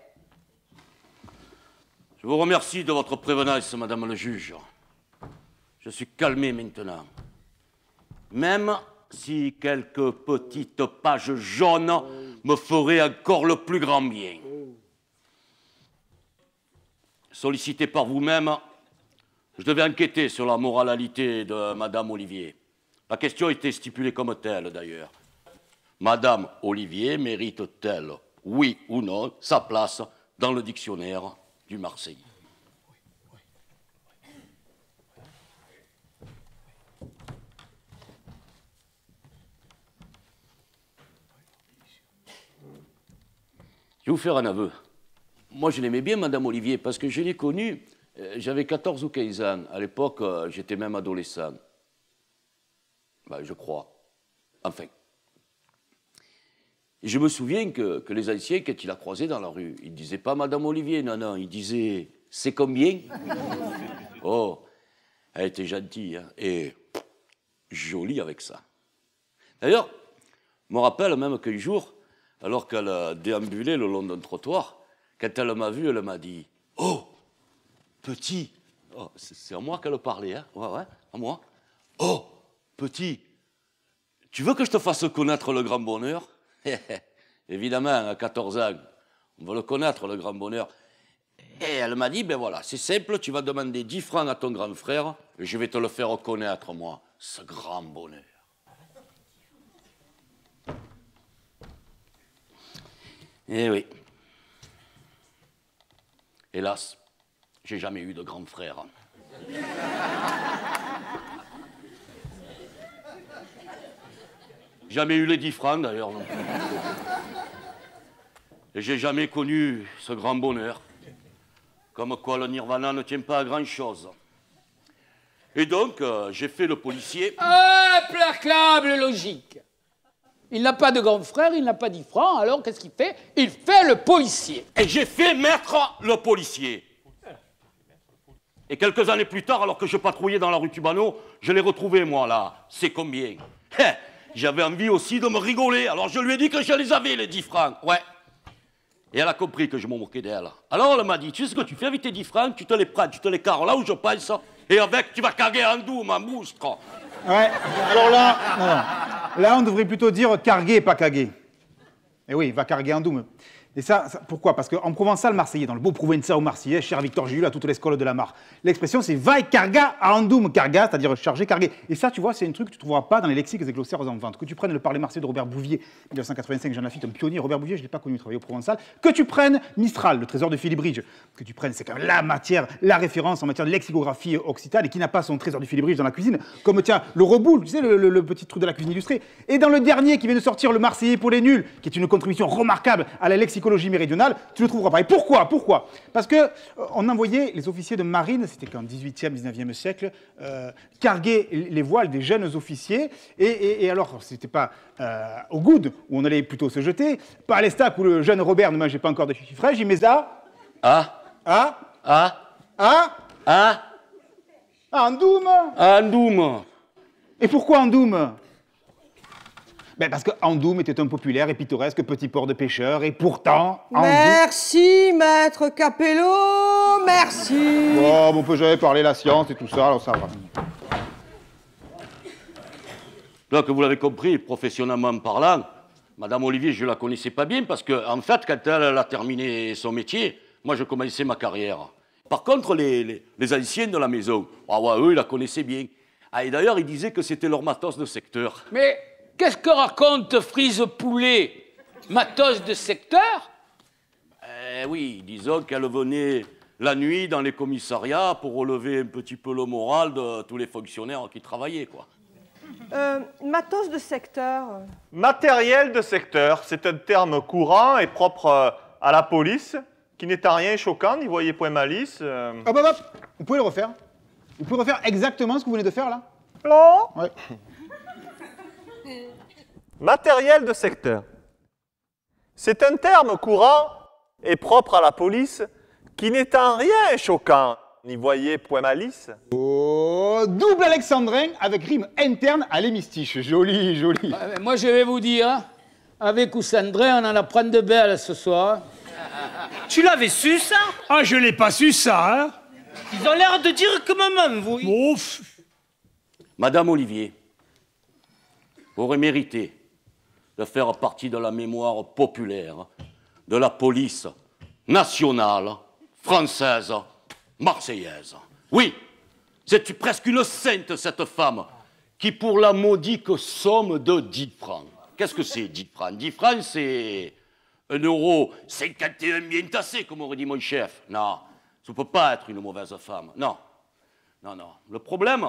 Je vous remercie de votre prévenance, madame le juge. Je suis calmé maintenant. Même si quelques petites pages jaunes me feraient encore le plus grand bien. Sollicité par vous-même, je devais enquêter sur la moralité de madame Olivier. La question était stipulée comme telle, d'ailleurs. Madame Olivier mérite-t-elle, oui ou non, sa place dans le dictionnaire du Marseillais? Je vais vous faire un aveu. Moi, je l'aimais bien, madame Olivier, parce que je l'ai connue, j'avais 14 ou 15 ans. À l'époque, j'étais même adolescent. Ben, je crois. Enfin. Et je me souviens que les anciens, quand il a croisé dans la rue, ils ne disaient pas madame Olivier, non, ils disaient c'est combien? Oh, elle était gentille, hein, et jolie avec ça. D'ailleurs, je me rappelle même qu'un jour, alors qu'elle déambulait le long d'un trottoir, quand elle m'a vu, elle m'a dit « Oh, petit !» Oh, c'est à moi qu'elle parlait, hein? Ouais, à moi. « Oh, petit, tu veux que je te fasse connaître le grand bonheur ?» Évidemment, à 14 ans, on veut le connaître, le grand bonheur. Et elle m'a dit « Ben voilà, c'est simple, tu vas demander 10 francs à ton grand frère, et je vais te le faire reconnaître, moi, ce grand bonheur. » Eh oui. Hélas, j'ai jamais eu de grand frère. Jamais eu les 10 francs, d'ailleurs, non plus. Et j'ai jamais connu ce grand bonheur. Comme quoi le nirvana ne tient pas à grand-chose. Et donc, j'ai fait le policier. Implacable logique. Il n'a pas de grand frère, il n'a pas 10 francs, alors qu'est-ce qu'il fait? Il fait le policier. Et j'ai fait maître le policier. Et quelques années plus tard, alors que je patrouillais dans la rue Tubano, je l'ai retrouvé, moi, là. C'est combien? J'avais envie aussi de me rigoler, alors je lui ai dit que je les avais, les 10 francs. Ouais. Et elle a compris que je me moquais d'elle. Alors elle m'a dit, tu sais ce que tu fais avec tes 10 francs? Tu te les prends, tu te les carres là où je pense, et avec, tu vas caguer en doux, ma moustre. Ouais, alors là, non. Là, on devrait plutôt dire carguer, pas caguer. Eh oui, va carguer en doum. Et ça pourquoi? Parce qu'en provençal marseillais, dans le beau Provençal marseillais, cher Victor Gilles, à toute l'école de la Mare, l'expression c'est vai carga a andum carga, c'est-à-dire charger, carguer. Et ça, tu vois, c'est un truc que tu ne trouveras pas dans les lexiques et glossaires en vente. Que tu prennes le parler marseillais de Robert Bouvier, 1985, Jean Lafitte, un pionnier. Robert Bouvier, je ne l'ai pas connu, il travaillait au Provençal. Que tu prennes Mistral, le trésor de Philibridge, que tu prennes, c'est quand même la matière, la référence en matière de lexicographie occitane et qui n'a pas son trésor du Philibridge dans la cuisine, comme tiens, le reboule, tu sais, le petit truc de la cuisine illustrée. Et dans le dernier qui vient de sortir, le Marseillais pour les nuls, qui est une contribution remarquable à la lexicologie méridionale, tu ne le trouveras pas. Et pourquoi? Parce que on envoyait les officiers de marine, c'était qu'en 18e, 19e siècle, carguer les voiles des jeunes officiers. Et alors, c'était pas au Goude, où on allait plutôt se jeter, pas à l'Estac, où le jeune Robert ne mangeait pas encore de chichi fraîche, il met ça. Andoum. Andoum. Et pourquoi Andoum? Ben parce que Andoum était un populaire et pittoresque petit port de pêcheurs, et pourtant... Merci, maître Capello, merci. Oh, on peut jamais parler la science et tout ça, alors ça va. Donc, vous l'avez compris, professionnellement parlant, Madame Olivier, je ne la connaissais pas bien, parce qu'en fait, quand elle a terminé son métier, moi, je commençais ma carrière. Par contre, les anciens de la maison, eux, ils la connaissaient bien. Et d'ailleurs, ils disaient que c'était leur matos de secteur. Mais... qu'est-ce que raconte Frise Poulet? Matos de secteur? Oui, disons qu'elle venait la nuit dans les commissariats pour relever un petit peu le moral de tous les fonctionnaires qui travaillaient, quoi. Matos de secteur. Matériel de secteur, c'est un terme courant et propre à la police, qui n'est en rien choquant, n'y voyez point malice. Hop, vous pouvez le refaire? Vous pouvez refaire exactement ce que vous venez de faire, là? Non. Ouais. Matériel de secteur. C'est un terme courant et propre à la police qui n'est en rien choquant. N'y voyez point malice. Oh, double alexandrin avec rime interne à l'hémistiche. Joli, joli. Moi, je vais vous dire, avec Oussandrin, on en apprend de belles ce soir. Tu l'avais su, ça? Ah, je l'ai pas su, ça, hein? Ils ont l'air de dire que maman, vous. Ouf. Madame Olivier, vous aurez mérité de faire partie de la mémoire populaire de la police nationale, française, marseillaise. Oui, c'est presque une sainte, cette femme, qui pour la modique somme de 10 francs. Qu'est-ce que c'est, 10 francs? 10 francs, c'est 1,51 € bien tassé, comme aurait dit mon chef. Non, ça ne peut pas être une mauvaise femme. Non, non, non. Le problème,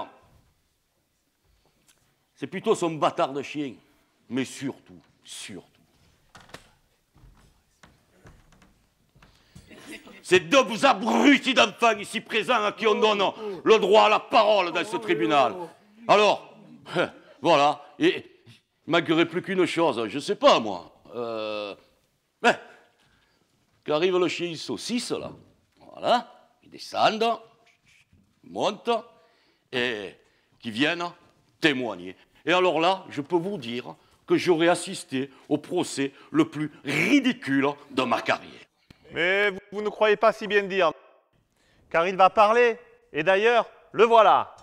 c'est plutôt son bâtard de chien. Mais surtout, ces deux abrutis d'enfants ici présents à qui on donne le droit à la parole dans ce tribunal. Alors, voilà, et il ne manquerait plus qu'une chose, je ne sais pas moi. Qu'arrive le chien saucisse, là, voilà, ils descendent, ils montent, et qui viennent témoigner. Et alors là, je peux vous dire que j'aurais assisté au procès le plus ridicule de ma carrière. Mais vous ne croyez pas si bien dire, car il va parler, et d'ailleurs, le voilà.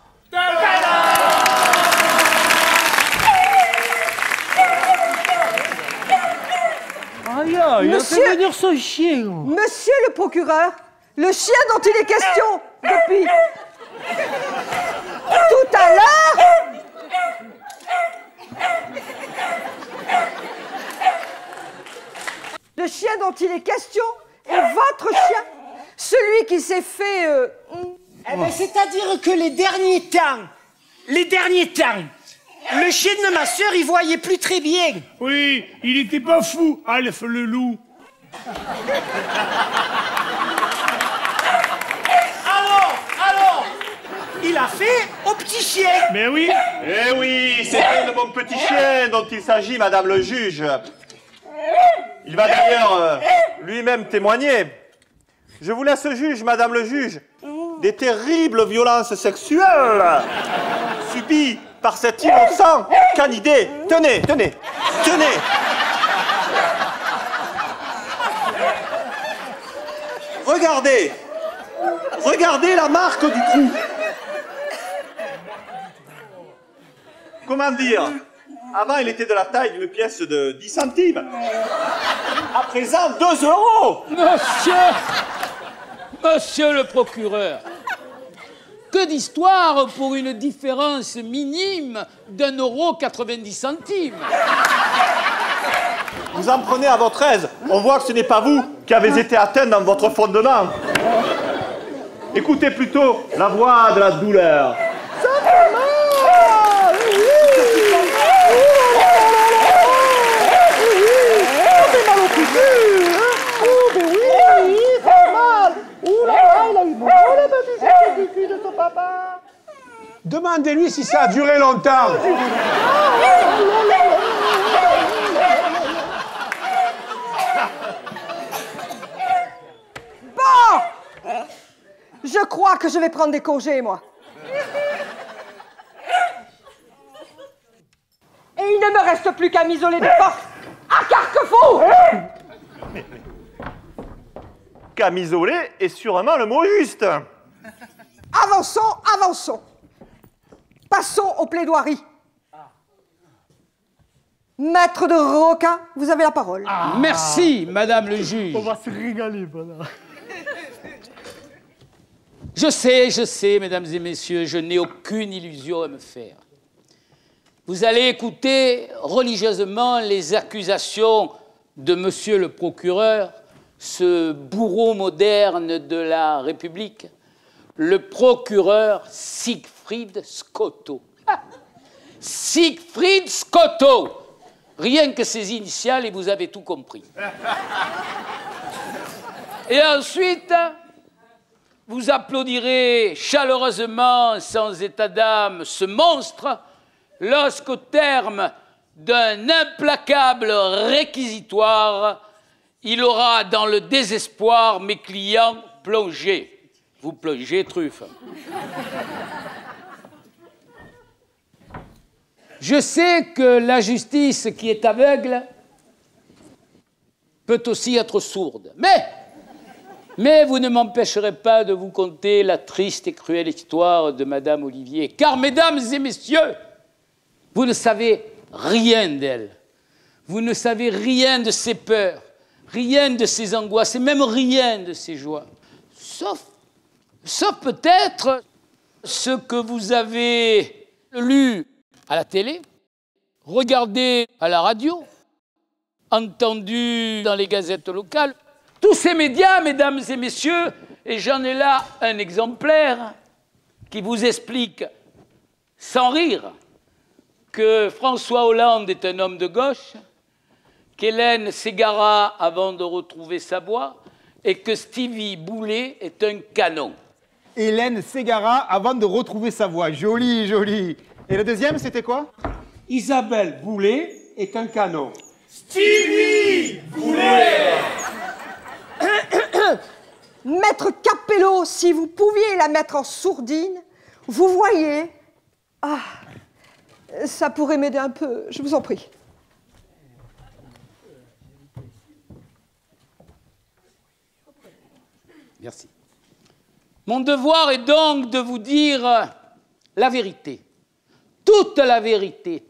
Aïe, il a fait venir ce chien. Monsieur le procureur, le chien dont il est question depuis tout à l'heure... Le chien dont il est question est votre chien, celui qui s'est fait... Eh ben, c'est-à-dire que les derniers temps, le chien de ma sœur, il voyait plus très bien. Oui, il était pas fou, Alf le loup. Alors, il a fait au petit chien. Mais oui. Eh oui, c'est bien de mon petit chien dont il s'agit, madame le juge. Il va d'ailleurs lui-même témoigner. Je vous laisse juge, madame le juge, des terribles violences sexuelles subies par cet innocent canidé. Tenez. Regardez la marque du trou. Comment dire? Avant, il était de la taille d'une pièce de 10 centimes. À présent, 2 €. Monsieur le procureur, que d'histoire pour une différence minime d'1,90 €. Vous en prenez à votre aise. On voit que ce n'est pas vous qui avez été atteint dans votre fondement. Écoutez plutôt la voix de la douleur. Ça fait mal. Ça fait mal au cul. Oh, mais oui, ça fait mal. Ouh là là, il a eu beau. Oh, la petite du cul de son papa. Demandez-lui si ça a duré longtemps. Bon! Je crois que je vais prendre des congés, moi. Et il ne me reste plus qu'à m'isoler de force à Carquefou! Camisolé est sûrement le mot juste. Avançons, avançons. Passons aux plaidoiries. Maître de Roca, vous avez la parole. Merci, madame le juge. On va se régaler, voilà. Je sais, mesdames et messieurs, je n'ai aucune illusion à me faire. Vous allez écouter religieusement les accusations de monsieur le procureur, ce bourreau moderne de la République, le procureur Siegfried Scotto. Ah, Siegfried Scotto! Rien que ses initiales et vous avez tout compris. Et ensuite, vous applaudirez chaleureusement, sans état d'âme, ce monstre, lorsqu'au terme d'un implacable réquisitoire, il aura dans le désespoir mes clients plongés. Vous plongez, truffe. Je sais que la justice qui est aveugle peut aussi être sourde. Mais vous ne m'empêcherez pas de vous conter la triste et cruelle histoire de Madame Olivier. Car, mesdames et messieurs, vous ne savez rien d'elle. Vous ne savez rien de ses peurs, rien de ses angoisses et même rien de ses joies. Sauf peut-être ce que vous avez lu à la télé, regardé à la radio, entendu dans les gazettes locales. Tous ces médias, mesdames et messieurs, et j'en ai là un exemplaire qui vous explique, sans rire, que François Hollande est un homme de gauche, qu'Hélène s'égara avant de retrouver sa voie, et que Stevie Boulet est un canon. Hélène s'égara avant de retrouver sa voie. Joli, joli. Et le deuxième, c'était quoi? Isabelle Boulet est un canon. Stevie Boulet. Maître Capello, si vous pouviez la mettre en sourdine, vous voyez... Ah, ça pourrait m'aider un peu, je vous en prie. Merci. Mon devoir est donc de vous dire la vérité. Toute la vérité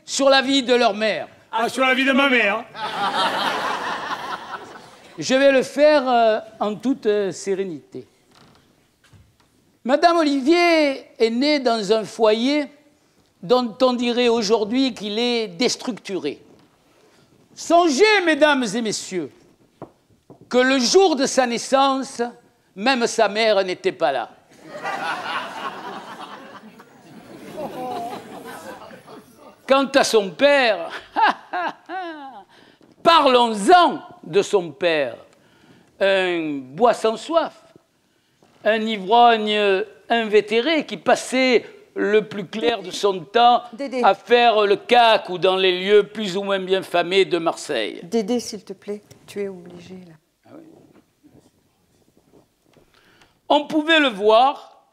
sur la vie de leur mère. Ah, sur la vie de ma mère. Je vais le faire en toute sérénité. Madame Olivier est née dans un foyer dont on dirait aujourd'hui qu'il est déstructuré. Songez, mesdames et messieurs, que le jour de sa naissance, même sa mère n'était pas là. Quant à son père, parlons-en de son père. Un bois sans soif, un ivrogne invétéré qui passait le plus clair de son temps à faire le cac ou dans les lieux plus ou moins bien famés de Marseille. Dédé, s'il te plaît, tu es obligé, là. Ah oui. On pouvait le voir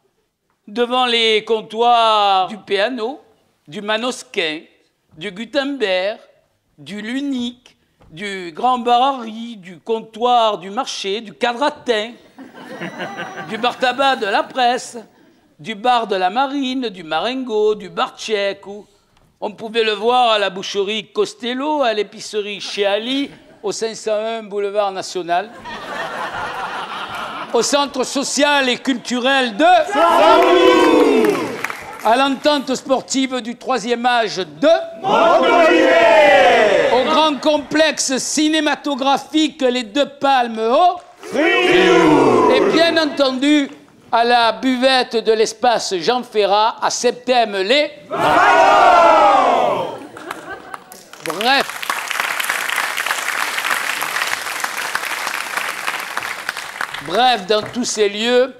devant les comptoirs du Péano, du Manosquin, du Gutenberg, du Lunique, du Grand Barari, du comptoir du marché, du Quadratin, du bar tabac de la Presse, du bar de la Marine, du Marengo, du bar tchèque On pouvait le voir à la boucherie Costello, à l'épicerie chez Ali, au 501 boulevard National, au centre social et culturel de Saint-Louis, à l'entente sportive du 3e âge de Montpellier, au grand complexe cinématographique Les Deux Palmes au Frioul, et bien entendu à la buvette de l'espace Jean Ferrat à Septème-les Vallons. Bref. Bref, dans tous ces lieux,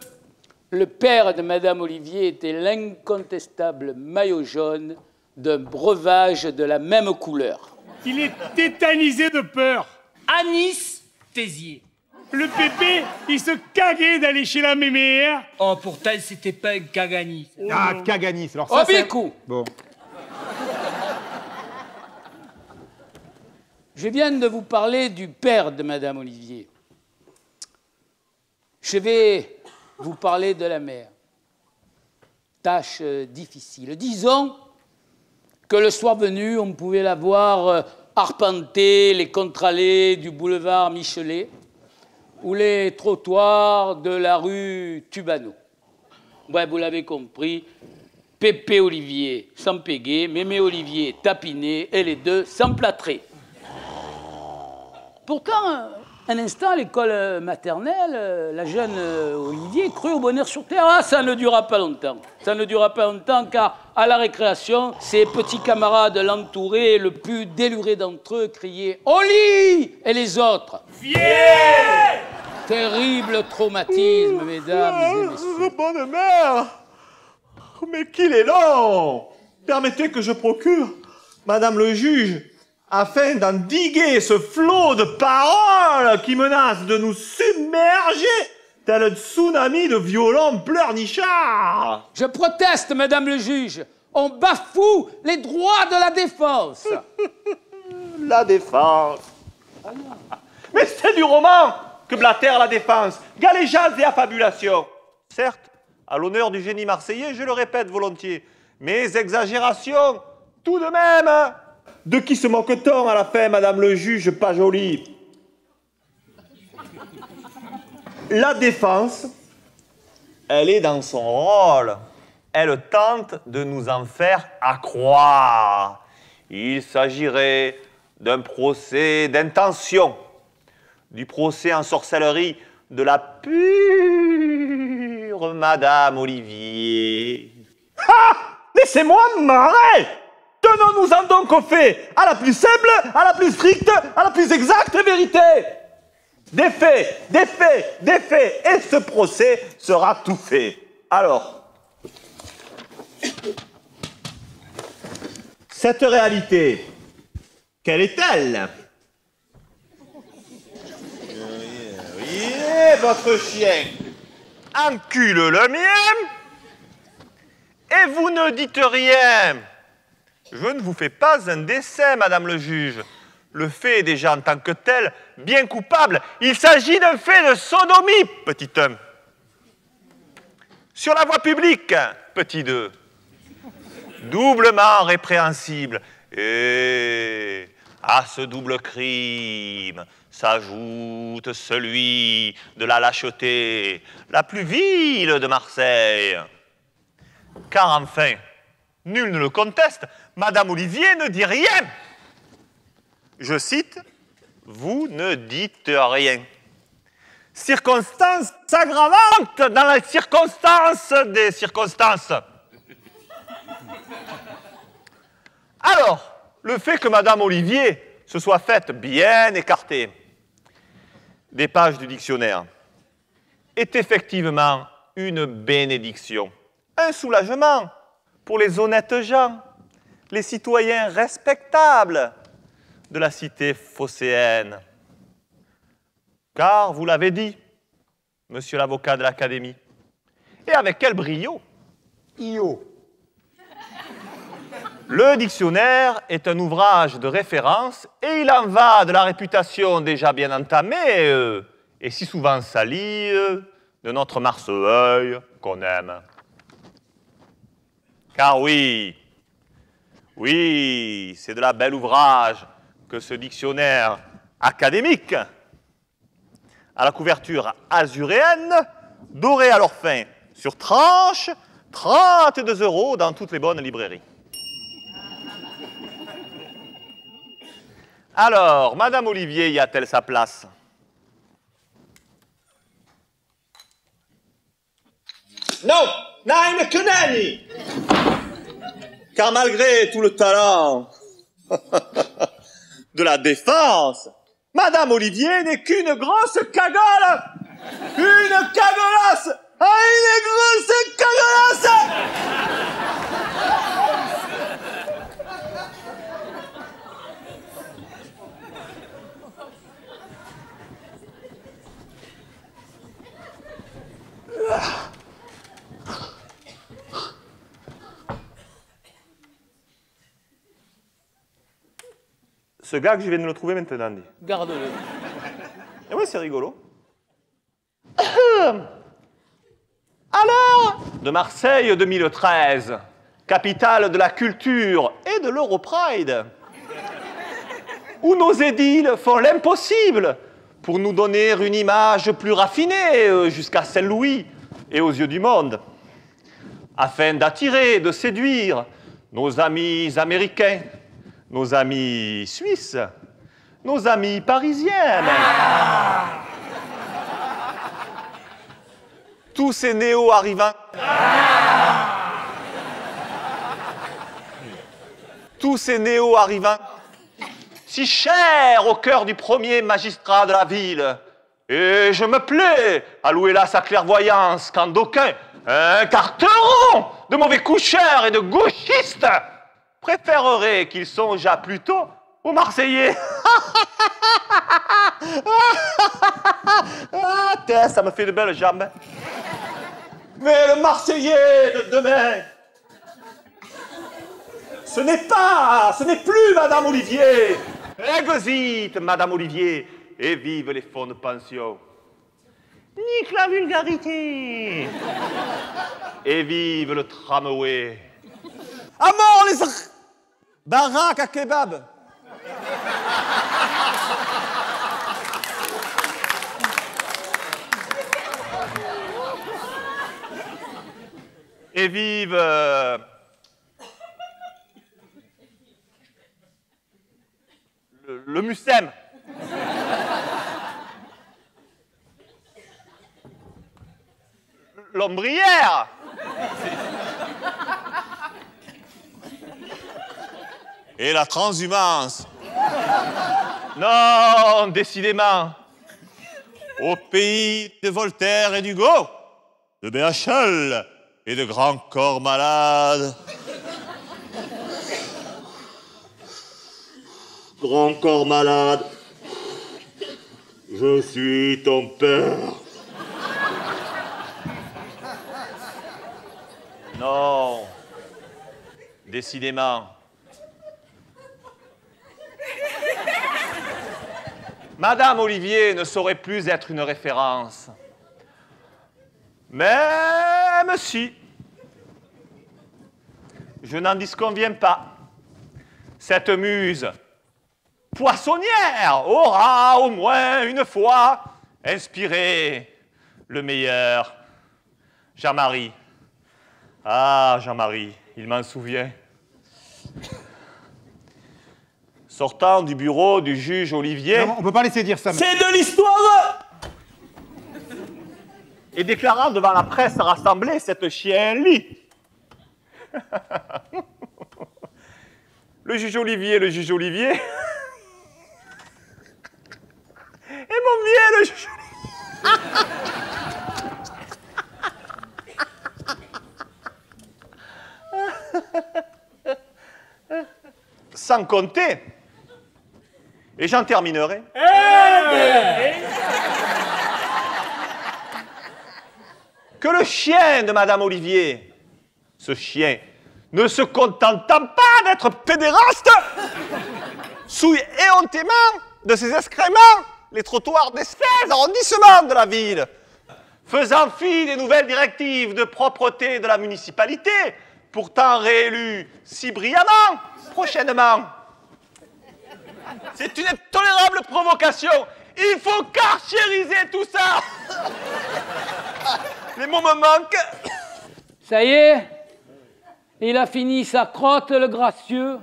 le père de Madame Olivier était l'incontestable maillot jaune d'un breuvage de la même couleur. Il est tétanisé de peur. Anesthésié. Le pépé, il se caguait d'aller chez la mémère. Oh, pourtant, c'était pas un caganis. Ah, caganis. Alors ça, c'est... Bon. Je viens de vous parler du père de Madame Olivier. Je vais vous parler de la mère. Tâche difficile. Disons que le soir venu, on pouvait la voir arpenter les contre-allées du boulevard Michelet ou les trottoirs de la rue Tubano. Ouais, vous l'avez compris, Pépé Olivier s'empéguait, Mémé Olivier tapiné et les deux s'emplâtraient. Pourtant, un instant, à l'école maternelle, la jeune Olivier crut au bonheur sur terre. Ah, ça ne durera pas longtemps. Ça ne durera pas longtemps car, à la récréation, ses petits camarades l'entouraient et le plus déluré d'entre eux criait « Oli !» et les autres « Fier !» Terrible traumatisme, mesdames et messieurs. Bonne mère! Mais qu'il est long! Permettez que je procure, Madame le juge, afin d'endiguer ce flot de paroles qui menace de nous submerger tel un tsunami de violents pleurnichards. Je proteste, Madame le juge. On bafoue les droits de la défense. La défense. Mais c'est du roman que blatère la défense. Galéjades et affabulations. Certes, à l'honneur du génie marseillais, je le répète volontiers, mais exagérations tout de même. De qui se moque-t-on à la fin, Madame le juge, pas jolie? La défense, elle est dans son rôle. Elle tente de nous en faire accroire. Il s'agirait d'un procès d'intention, du procès en sorcellerie de la pure Madame Olivier. Ah! Laissez-moi marrer! Tenons-nous-en donc aux faits, à la plus simple, à la plus stricte, à la plus exacte vérité. Des faits, des faits, des faits, et ce procès sera tout fait. Alors, cette réalité, quelle est-elle? Oui, votre chien encule le mien, et vous ne dites rien. Je ne vous fais pas un décès, Madame le juge. Le fait est déjà en tant que tel bien coupable. Il s'agit d'un fait de sodomie, petit 1. Sur la voie publique, petit 2. Doublement répréhensible. Et à ce double crime s'ajoute celui de la lâcheté, la plus vile de Marseille. Car enfin, nul ne le conteste, Madame Olivier ne dit rien. Je cite, « Vous ne dites rien. » Circonstance aggravante dans la circonstance des circonstances. Alors, le fait que Madame Olivier se soit faite bien écarter des pages du dictionnaire est effectivement une bénédiction, un soulagement pour les honnêtes gens, les citoyens respectables de la cité phocéenne. Car, vous l'avez dit, monsieur l'avocat de l'Académie, et avec quel brio? Le dictionnaire est un ouvrage de référence et il en va de la réputation déjà bien entamée et si souvent salie de notre Marseille qu'on aime. Car oui, Oui, c'est de la belle ouvrage que ce dictionnaire académique. À la couverture azuréenne, dorée à leur fin sur tranche, 32 € dans toutes les bonnes librairies. Alors, Madame Olivier y a-t-elle sa place? Non, nein, que nenni. Car malgré tout le talent de la défense, Madame Olivier n'est qu'une grosse cagole. Une cagolasse. Ah, une grosse cagolasse. Ce gars que je viens de le trouver maintenant, dit. Garde-le. Et ouais, c'est rigolo. Alors, de Marseille 2013, capitale de la culture et de l'Europride, où nos édiles font l'impossible pour nous donner une image plus raffinée jusqu'à Saint-Louis et aux yeux du monde, afin d'attirer, de séduire nos amis américains, nos amis suisses, nos amis parisiens même. Tous ces néo-arrivants. Tous ces néo-arrivants, si chers au cœur du premier magistrat de la ville. Et je me plais à louer là sa clairvoyance quand d'aucuns, un carteron de mauvais coucheurs et de gauchistes, préférerait qu'il songeât plutôt aux Marseillais. Ah, ça me fait de belles jambes. Mais le Marseillais de demain, ce n'est plus Madame Olivier. Exit, Madame Olivier, et vive les fonds de pension. Nique la vulgarité. Et vive le tramway. À mort les baraques à kebab. Et vive le Mucem. L'ombrière. Et la transhumance. Non, décidément. Au pays de Voltaire et d'Hugo, de BHL et de grands corps malades. Grand corps malade, je suis ton père. Non, décidément. Madame Olivier ne saurait plus être une référence. Même si, je n'en disconviens pas, cette muse poissonnière aura au moins une fois inspiré le meilleur. Jean-Marie. Ah, Jean-Marie, il m'en souvient. Sortant du bureau du juge Olivier... Non, on ne peut pas laisser dire ça. C'est de l'histoire. Et déclarant devant la presse rassemblée cette chien-lit. Le juge Olivier. Et mon bien, le juge Sans compter, et j'en terminerai, que le chien de Madame Olivier, ce chien, ne se contentant pas d'être pédéraste, souille éhontément de ses excréments les trottoirs des 16 arrondissements de la ville, faisant fi des nouvelles directives de propreté de la municipalité, pourtant réélu si brillamment, prochainement. C'est une intolérable provocation. Il faut carchériser tout ça. Les mots me manquent. Ça y est, il a fini sa crotte, le gracieux.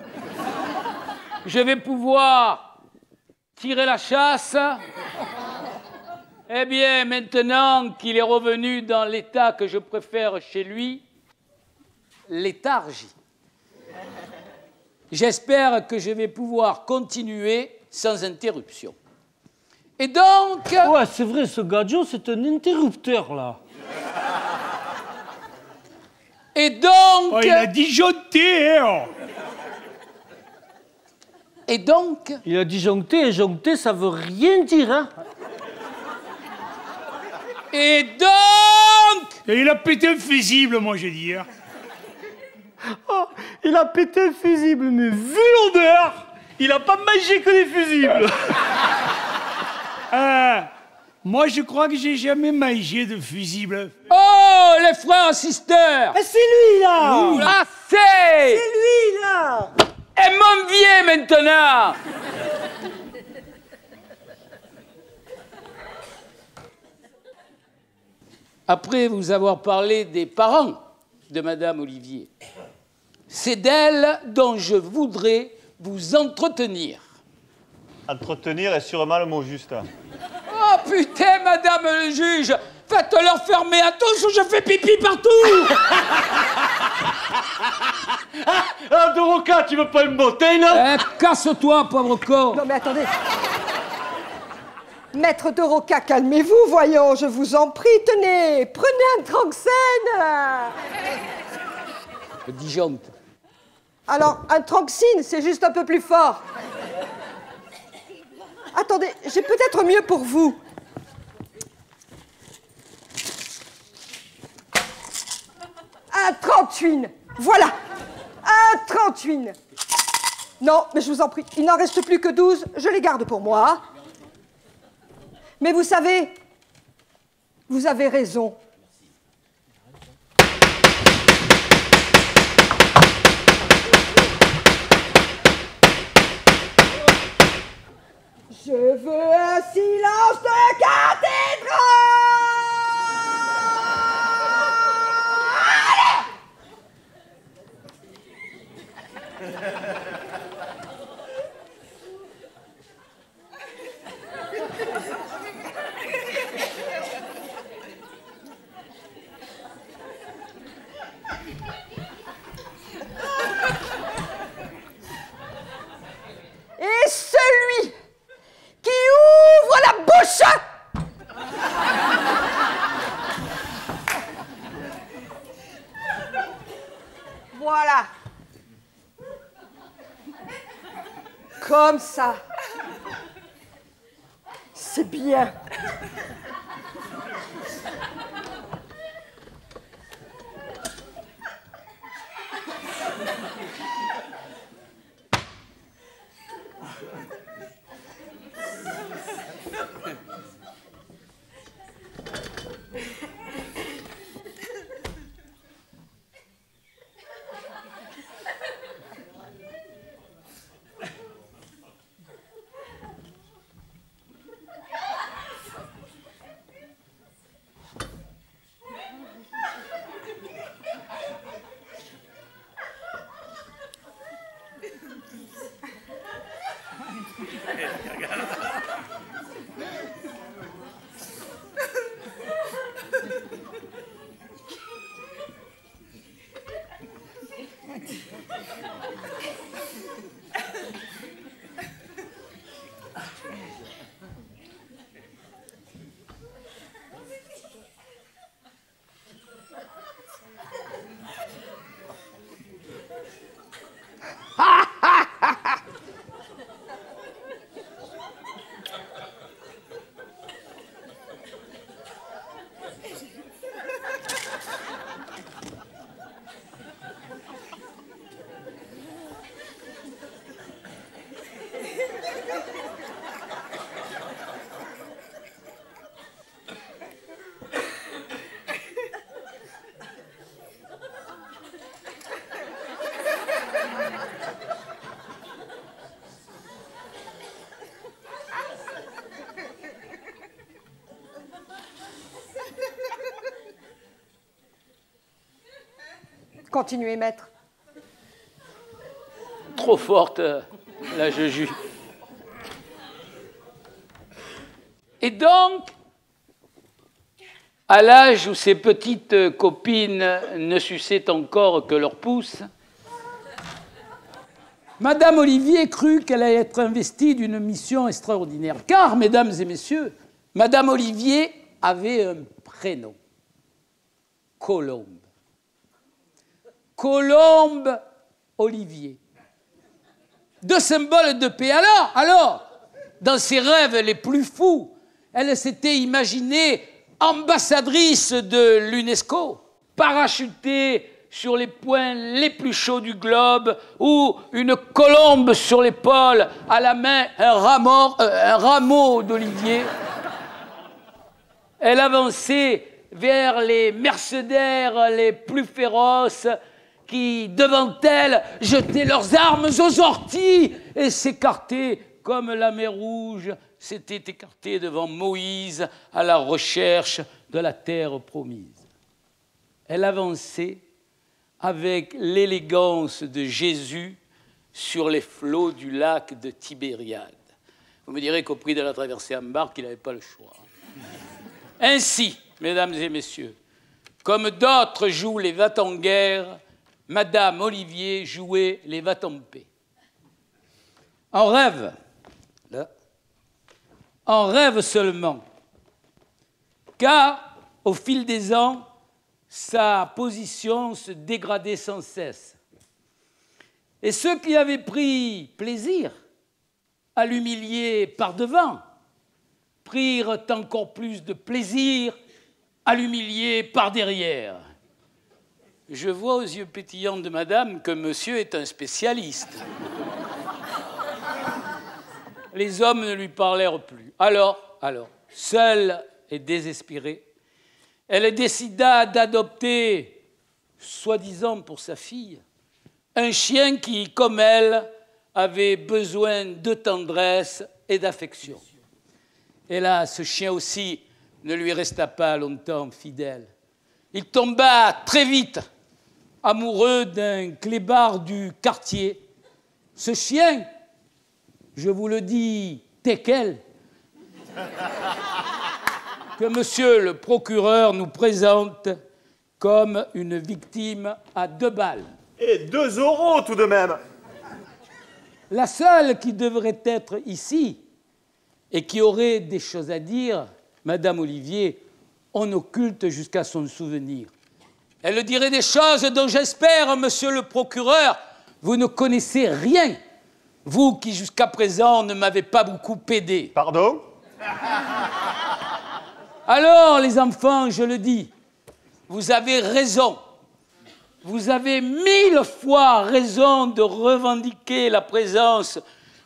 Je vais pouvoir tirer la chasse. Eh bien, maintenant qu'il est revenu dans l'état que je préfère chez lui, léthargie, j'espère que je vais pouvoir continuer sans interruption. Et donc... Ouais, c'est vrai, ce gadget, c'est un interrupteur, là. Et donc... Oh, il a disjoncté, hein. Et donc... Il a disjoncté, et joncté, ça veut rien dire, hein. Et donc... Et il a pété un fusible, moi, j'ai dit. Hein. Oh, il a pété le fusible, mais vu l'odeur, il a pas mangé que des fusibles. Moi, je crois que j'ai jamais mangé de fusible. Oh, les frères et sisters! C'est lui, là! Ah, c'est lui, là! Et mon vieux, maintenant! Après vous avoir parlé des parents de Madame Olivier, c'est d'elle dont je voudrais vous entretenir. Entretenir est sûrement le mot juste. Oh putain, Madame le juge, faites-leur fermer à tous ou je fais pipi partout. Ah, Doroka, tu veux pas une bouteille, là? Casse-toi, pauvre con. Non mais attendez. Maître Doroka, calmez-vous, voyons, je vous en prie, tenez, prenez un tranxène. Disjoncte. Alors, un tranxine, c'est juste un peu plus fort. Attendez, j'ai peut-être mieux pour vous. Un 38, voilà. Un 38. Non, mais je vous en prie, il n'en reste plus que 12, je les garde pour moi. Mais vous savez, vous avez raison. Je veux un silence de cathédrale! Et celui qui ouvre la bouche. Voilà. Comme ça. C'est bien. Continuez, maître. Trop forte, la Juju. Et donc, à l'âge où ces petites copines ne suçaient encore que leur pouce, Madame Olivier crut qu'elle allait être investie d'une mission extraordinaire. Car, mesdames et messieurs, Madame Olivier avait un prénom. Colombe. Colombe Olivier. Deux symboles de paix. Alors, dans ses rêves les plus fous, elle s'était imaginée ambassadrice de l'UNESCO, parachutée sur les points les plus chauds du globe, ou une colombe sur l'épaule, à la main un rameau d'olivier. Elle avançait vers les mercenaires les plus féroces qui, devant elle, jetaient leurs armes aux orties et s'écartaient comme la mer Rouge s'était écartée devant Moïse à la recherche de la terre promise. Elle avançait avec l'élégance de Jésus sur les flots du lac de Tibériade. Vous me direz qu'au prix de la traversée en barque, il n'avait pas le choix. Ainsi, mesdames et messieurs, comme d'autres jouent les va-t-en-guerre, Madame Olivier jouait les va-t-en-paix. En rêve, là, en rêve seulement, car au fil des ans, sa position se dégradait sans cesse. Et ceux qui avaient pris plaisir à l'humilier par devant prirent encore plus de plaisir à l'humilier par derrière. Je vois aux yeux pétillants de madame que monsieur est un spécialiste. Les hommes ne lui parlèrent plus. Alors, seule et désespérée, elle décida d'adopter, soi-disant pour sa fille, un chien qui, comme elle, avait besoin de tendresse et d'affection. Et là, ce chien aussi ne lui resta pas longtemps fidèle. Il tomba très vite amoureux d'un clébard du quartier. Ce chien, je vous le dis, teckel, que monsieur le procureur nous présente comme une victime à 2 balles. Et 2 € tout de même. La seule qui devrait être ici et qui aurait des choses à dire, Madame Olivier, on occulte jusqu'à son souvenir. Elle dirait des choses dont j'espère, monsieur le procureur, vous ne connaissez rien, vous qui jusqu'à présent ne m'avez pas beaucoup aidé. Pardon? Alors, les enfants, je le dis, vous avez raison. Vous avez 1000 fois raison de revendiquer la présence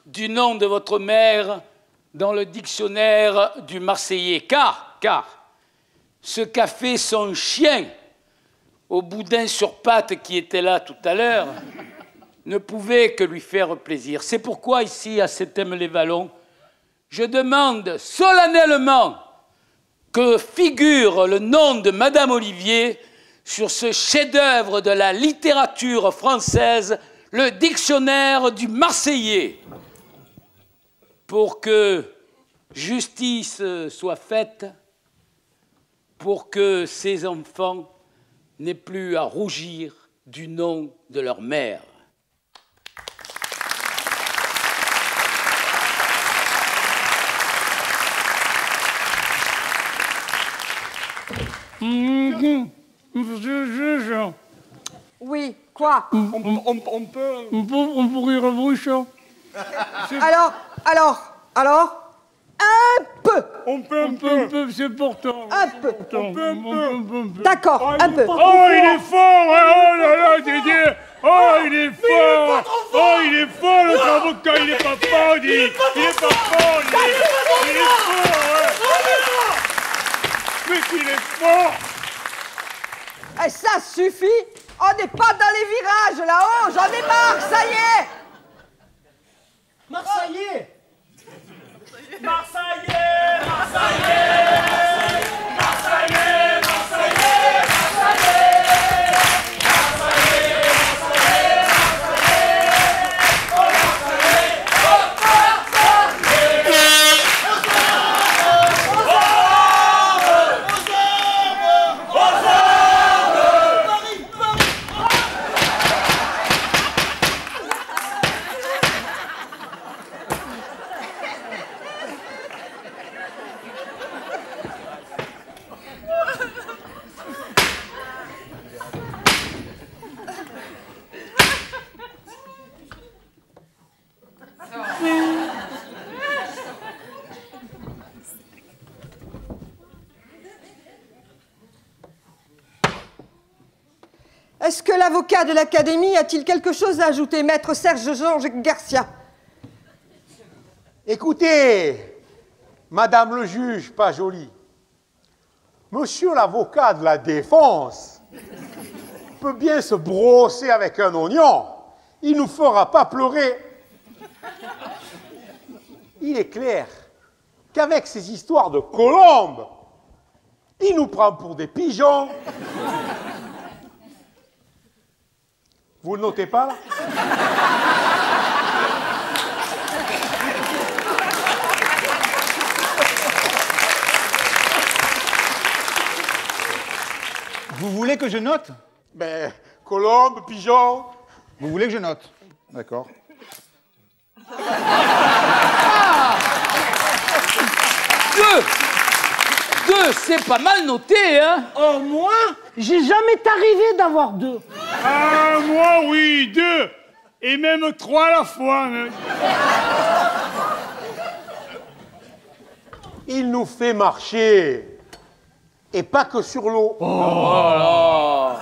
du nom de votre mère dans le dictionnaire du Marseillais. Car ce qu'a fait son chien au boudin sur pattes qui était là tout à l'heure ne pouvait que lui faire plaisir. C'est pourquoi ici, à Septem-les-Vallons, je demande solennellement que figure le nom de Madame Olivier sur ce chef-d'œuvre de la littérature française, le dictionnaire du Marseillais, pour que justice soit faite, pour que ces enfants n'aient plus à rougir du nom de leur mère. Monsieur le juge. Oui, quoi? On peut ouvrir la bouche. Alors, un peu. On peut un peu, c'est important. Un peu. On peut un peu. D'accord, un peu. Oh, il est fort. Oh là là, Didier. Oh, il est fort. Oh, il est fort, notre avocat. Il est pas fort, il est pas fort. Il est fort. Mais qu'il est fort. Et ça suffit. On n'est pas dans les virages là-haut. J'en ai marre, ça y est. Marseillais. Est-ce que l'avocat de l'Académie a-t-il quelque chose à ajouter, maître Serge-Georges Garcia? Écoutez, madame le juge, pas jolie. Monsieur l'avocat de la défense peut bien se brosser avec un oignon. Il ne nous fera pas pleurer. Il est clair qu'avec ces histoires de colombes, il nous prend pour des pigeons. Vous le notez pas, là? Vous voulez que je note? Ben, colombe, pigeon. Vous voulez que je note? D'accord. Deux, c'est pas mal noté, hein? Oh, moi, j'ai jamais arrivé d'avoir 2. Ah, moi, oui, 2. Et même 3 à la fois. Hein. Il nous fait marcher. Et pas que sur l'eau. Oh là!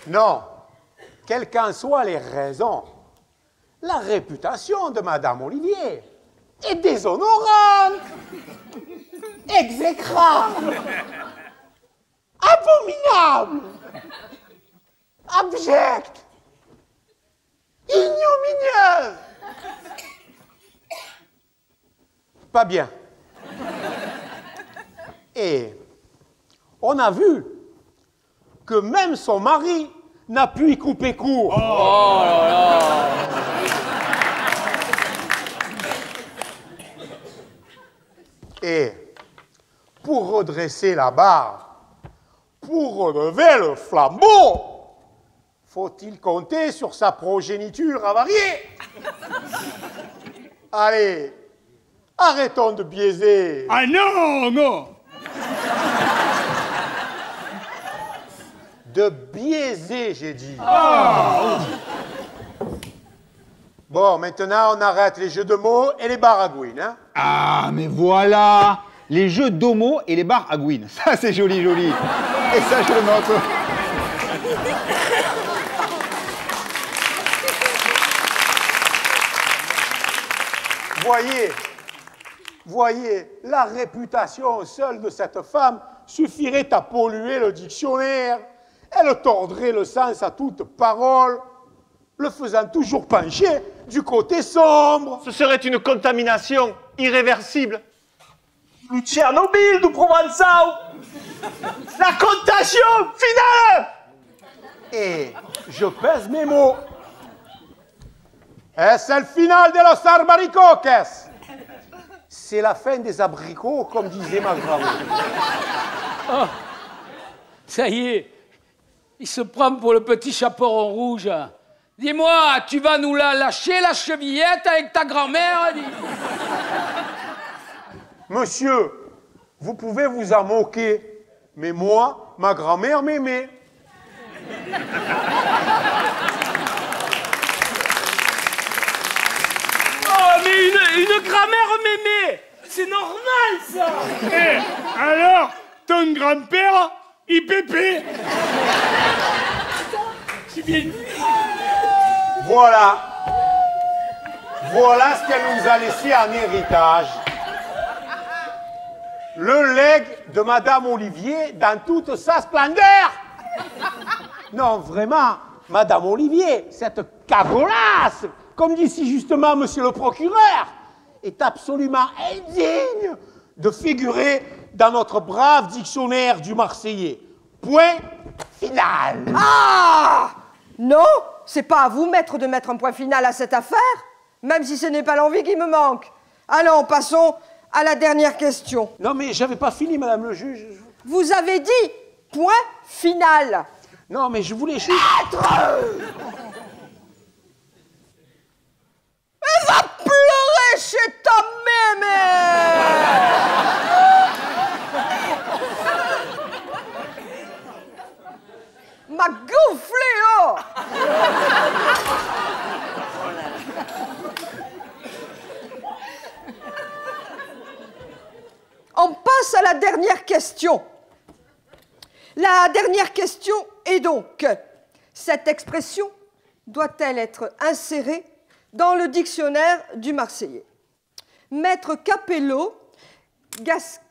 Non, quelles qu'en soient les raisons, la réputation de Madame Olivier est déshonorante, exécrable, abominable, abjecte, ignominieuse. Pas bien. Et on a vu que même son mari n'a pu y couper court. Oh là là! Et pour redresser la barre, pour relever le flambeau, faut-il compter sur sa progéniture avariée? Allez, arrêtons de biaiser. Ah non, non! De biaiser, j'ai dit. Ah. Bon, maintenant, on arrête les jeux de mots et les baragouines, hein? Ah, mais voilà! Les jeux d'homo et les bars à Gouine. Ça, c'est joli, joli. Et ça, je le note. Voyez, la réputation seule de cette femme suffirait à polluer le dictionnaire. Elle tordrait le sens à toute parole, le faisant toujours pencher du côté sombre. Ce serait une contamination irréversible. Le Tchernobyl du Provençal. La contagion finale. Et je pèse mes mots. Es el final de los albaricoques. C'est la fin des abricots, comme disait ma grand-mère. Oh, ça y est, il se prend pour le petit chaperon rouge. Dis-moi, tu vas nous la lâcher, la chevillette, avec ta grand-mère? Monsieur, vous pouvez vous en moquer, mais moi, ma grand-mère m'aimait. Oh, mais une grand-mère m'aimait! C'est normal, ça! Eh, alors, ton grand-père, il pépait! C'est bien. Voilà. Voilà ce qu'elle nous a laissé en héritage. Le legs de Madame Olivier dans toute sa splendeur. Non, vraiment, Madame Olivier, cette cagolasse, comme dit si justement Monsieur le procureur, est absolument indigne de figurer dans notre brave dictionnaire du Marseillais. Point final. Ah! Non, c'est pas à vous, maître, de mettre un point final à cette affaire, même si ce n'est pas l'envie qui me manque. Allons, passons à la dernière question. Non, mais j'avais pas fini, Madame le juge. Vous avez dit point final. Non, mais je voulais juste... Elle va pleurer chez ta mémé. M'a gonflé, oh. passe à la dernière question. La dernière question est donc, cette expression doit-elle être insérée dans le dictionnaire du Marseillais? Maître Capello, Gasquet,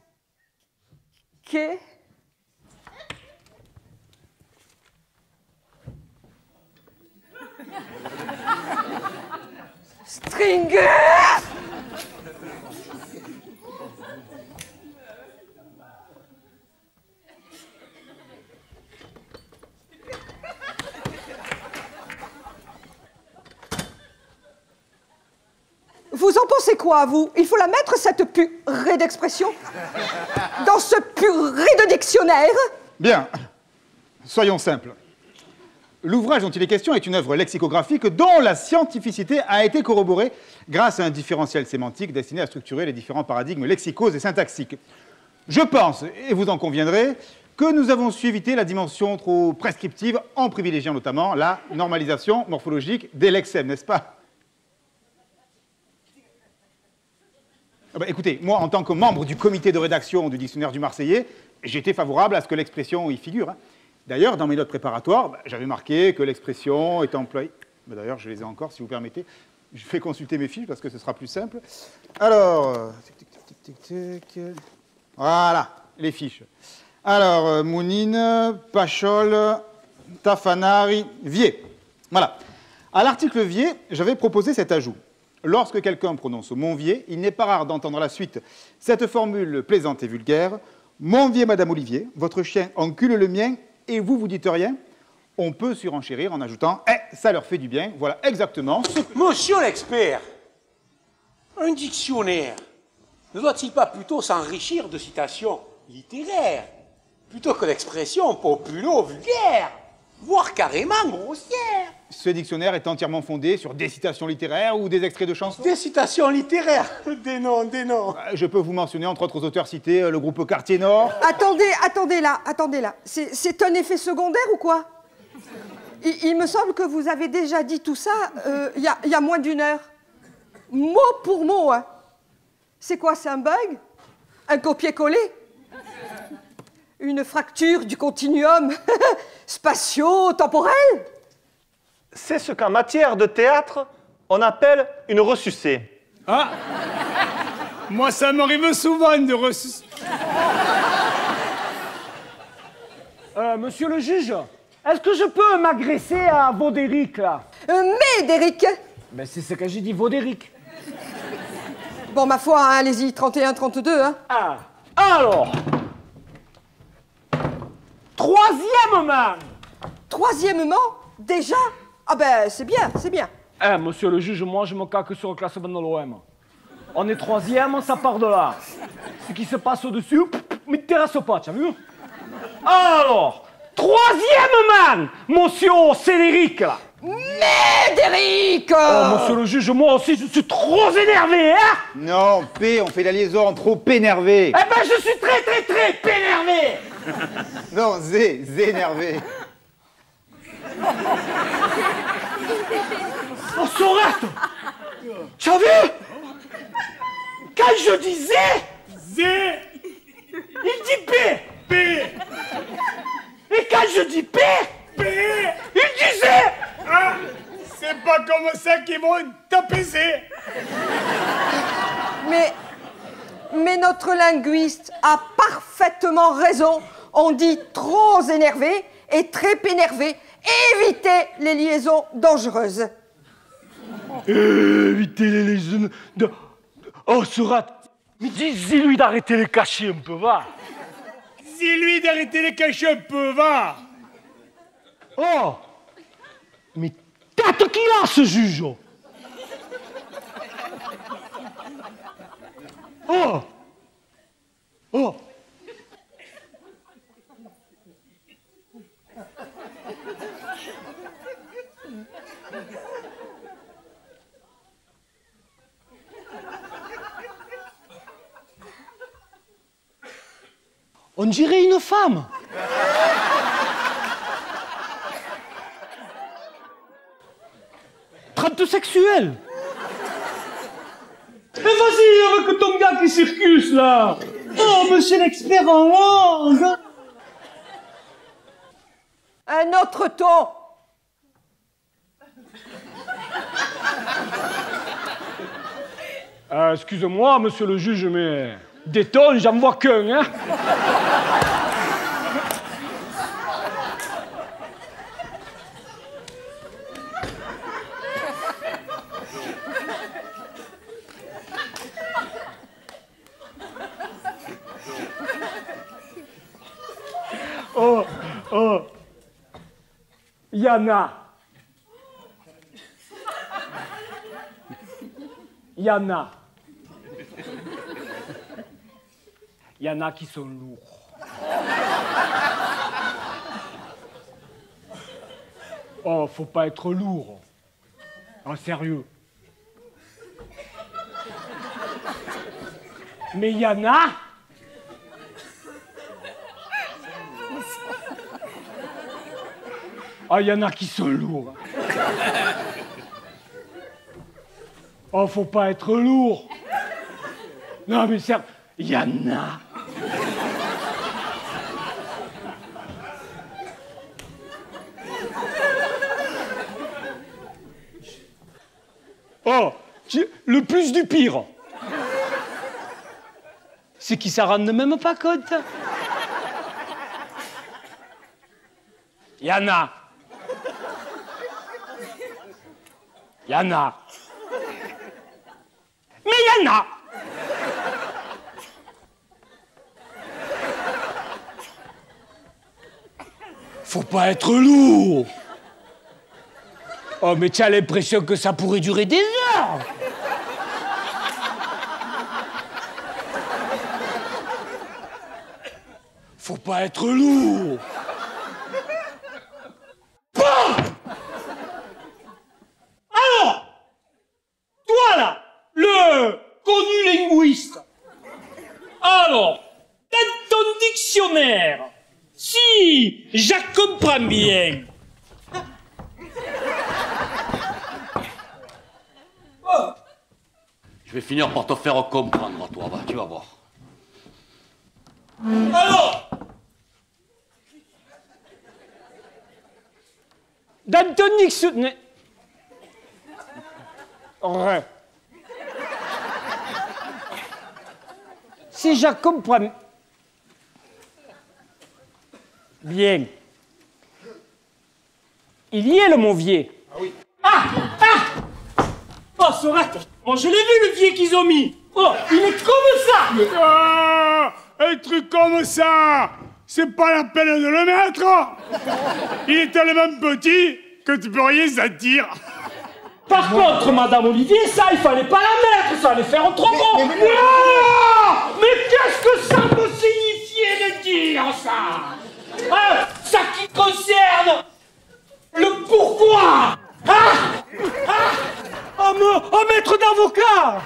Stringer. Vous en pensez quoi, vous? Il faut la mettre, cette purée d'expression, dans ce purée de dictionnaire? Bien, soyons simples. L'ouvrage dont il est question est une œuvre lexicographique dont la scientificité a été corroborée grâce à un différentiel sémantique destiné à structurer les différents paradigmes lexicaux et syntaxiques. Je pense, et vous en conviendrez, que nous avons su éviter la dimension trop prescriptive en privilégiant notamment la normalisation morphologique des lexèmes, n'est-ce pas? Ah ben, écoutez, moi, en tant que membre du comité de rédaction du dictionnaire du Marseillais, j'étais favorable à ce que l'expression y figure. Hein. D'ailleurs, dans mes notes préparatoires, j'avais marqué que l'expression est employée... D'ailleurs, je les ai encore, si vous permettez. Je vais consulter mes fiches parce que ce sera plus simple. Alors... Voilà, les fiches. Alors, Mounine, Pachol, Tafanari, Vier. Voilà. À l'article Vier, j'avais proposé cet ajout. Lorsque quelqu'un prononce Monvier, il n'est pas rare d'entendre la suite cette formule plaisante et vulgaire. Monvier, Madame Olivier, votre chien encule le mien et vous, vous dites rien. On peut surenchérir en ajoutant « Eh, ça leur fait du bien ». Voilà exactement ce que... Monsieur l'expert, un dictionnaire ne doit-il pas plutôt s'enrichir de citations littéraires plutôt que d'expressions populo-vulgaires, voire carrément grossières? Ce dictionnaire est entièrement fondé sur des citations littéraires ou des extraits de chansons? Des citations littéraires. Des noms, des noms. Je peux vous mentionner, entre autres auteurs cités, le groupe Quartier Nord. Attendez là. C'est un effet secondaire ou quoi? Il me semble que vous avez déjà dit tout ça il y a moins d'1 heure. Mot pour mot, hein. C'est quoi, c'est un bug? Un copier-coller? Une fracture du continuum spatio-temporel? C'est ce qu'en matière de théâtre, on appelle une ressucée. Ah! Moi, ça m'arrive souvent de ressucée. Monsieur le juge, est-ce que je peux m'agresser à Vaudéric, là? Médéric! Ben, c'est ce que j'ai dit, Vaudéric. Bon, ma foi, hein, allez-y, 31-32, hein. Ah, alors... Troisièmement! Troisièmement? Déjà? Ah ben, c'est bien, c'est bien. Monsieur le juge, moi, je me caque sur le classement de l'OM. On est troisième, ça part de là. Ce qui se passe au-dessus, m'intéresse pas, tu as vu? Alors, troisièmement, monsieur Cédric, là. Médéric! Oh, monsieur le juge, moi aussi, je suis trop énervé, hein? Non, P, on fait la liaison trop énervé. Eh ben, je suis très énervé. Non, Z énervé. Oh, Sorette! Tu as vu? Quand je disais Z, il dit P. P, Et quand je dis P, P. il disait... Ah, c'est pas comme ça qu'ils vont t'apaiser. Mais notre linguiste a parfaitement raison. On dit trop énervé et très énervé. Évitez les liaisons dangereuses. Évitez les liaisons... Oh, Sorette, mais dis-lui d'arrêter les cachets un peu, va. Dis-lui d'arrêter les cachets un peu, va. Oh, mais tête qu'il a, ce juge. Oh. Oh. On dirait une femme. Traite sexuelle. Mais vas-y avec ton gars qui circule là. Oh, monsieur l'expert en langue! Un autre ton. Excusez-moi, monsieur le juge, mais des tons, j'en vois qu'un, hein. Oh, Yana. Il y en a qui sont lourds. Oh, faut pas être lourd. En sérieux. Mais il y en a. Ah, il y en a qui sont lourds. Oh, faut pas être lourd. Non, mais sérieux, il y en a. Oh, le plus du pire, c'est qu'ils s'en rendent même pas compte. Il y en a. Il y en a. Mais il y en a. Faut pas être lourd. Oh, mais tu as l'impression que ça pourrait durer des heures. Faut pas être lourd. Bon. Alors, toi là, le connu linguiste. Alors, dans ton dictionnaire, si je comprends bien. Je vais finir par te faire comprendre, toi, va, tu vas voir. Alors, dans ton dictionnaire... Ouais. Si je comprends bien, il y est le Mauvier. Ah oui. Ah! Oh, Sorate! Bon, je l'ai vu, le vieux qu'ils ont mis. Oh, il est comme ça. Ah, un truc comme ça, c'est pas la peine de le mettre. Il est tellement petit que tu peux rien sentir. Par contre, Madame Olivier, ça, il fallait pas la mettre, ça allait faire trop gros. Mais qu'est-ce que ça peut signifier de dire ça? Hein, ça qui concerne le pourquoi. Oh, maître d'avocat.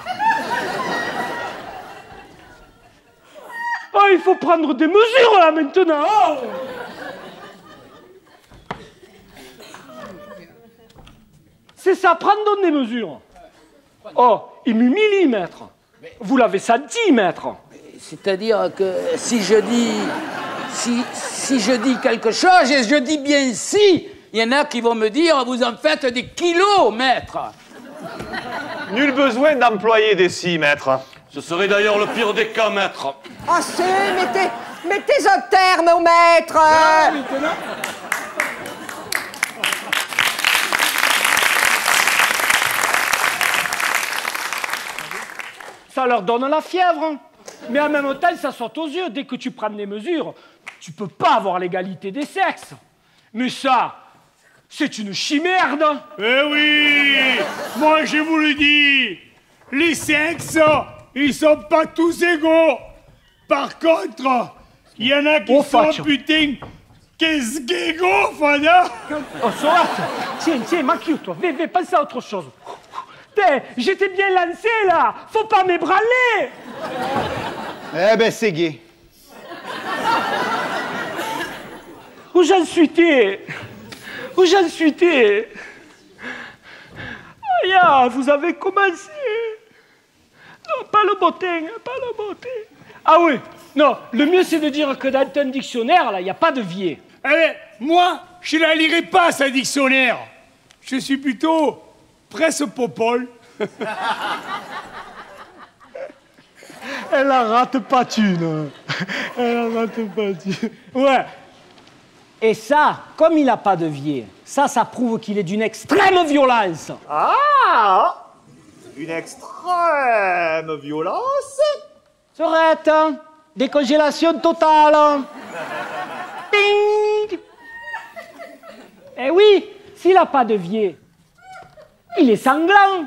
Oh, il faut prendre des mesures là maintenant. Oh. C'est ça, prendre donc des mesures. Oh, il m'humilie, maître. Vous l'avez senti, maître. C'est-à-dire que si je dis quelque chose, et je dis bien si, il y en a qui vont me dire, vous en faites des kilos, maître. Nul besoin d'employer des si, maître. Ce serait d'ailleurs le pire des cas, maître. Assez, mettez un terme au maître. Ça leur donne la fièvre. Mais en même temps, ça saute aux yeux. Dès que tu prends des mesures, tu peux pas avoir l'égalité des sexes. Mais ça, c'est une chimère. Eh oui, moi je vous le dis, les sexes, ils sont pas tous égaux. Par contre, il y en a qui sont putain, qu'est-ce qu'égaux, Fada. Oh, Sorate, tiens, Macchio-toi, vais, pense à autre chose. J'étais bien lancé, là. Faut pas m'ébranler. Eh ben, c'est gay. Où j'en suis, Où j'en suis, Ah, vous avez commencé. Non, pas le bottin, pas le bottin. Ah oui, Non, le mieux c'est de dire que dans un dictionnaire, là, il n'y a pas de vier. Eh, moi, je la lirai pas, sa dictionnaire. Je suis plutôt presse-popole. Elle la rate pas thune. Elle la rate pas thune. Ouais. Et ça, comme il n'a pas de vier, ça prouve qu'il est d'une extrême violence. Ah! Une extrême violence? Sorette, décongélation totale. Ding! Eh oui, s'il n'a pas de vier, il est sanglant.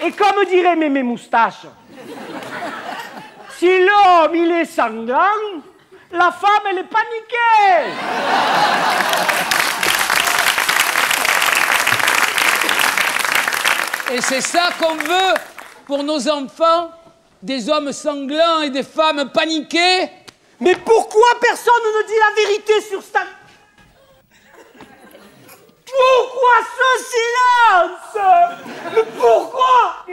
Et comme dirait Mémé Moustache, si l'homme il est sanglant, la femme elle est paniquée. Et c'est ça qu'on veut pour nos enfants, des hommes sanglants et des femmes paniquées. Mais pourquoi personne ne dit la vérité sur ça? Pourquoi ce silence? Mais pourquoi?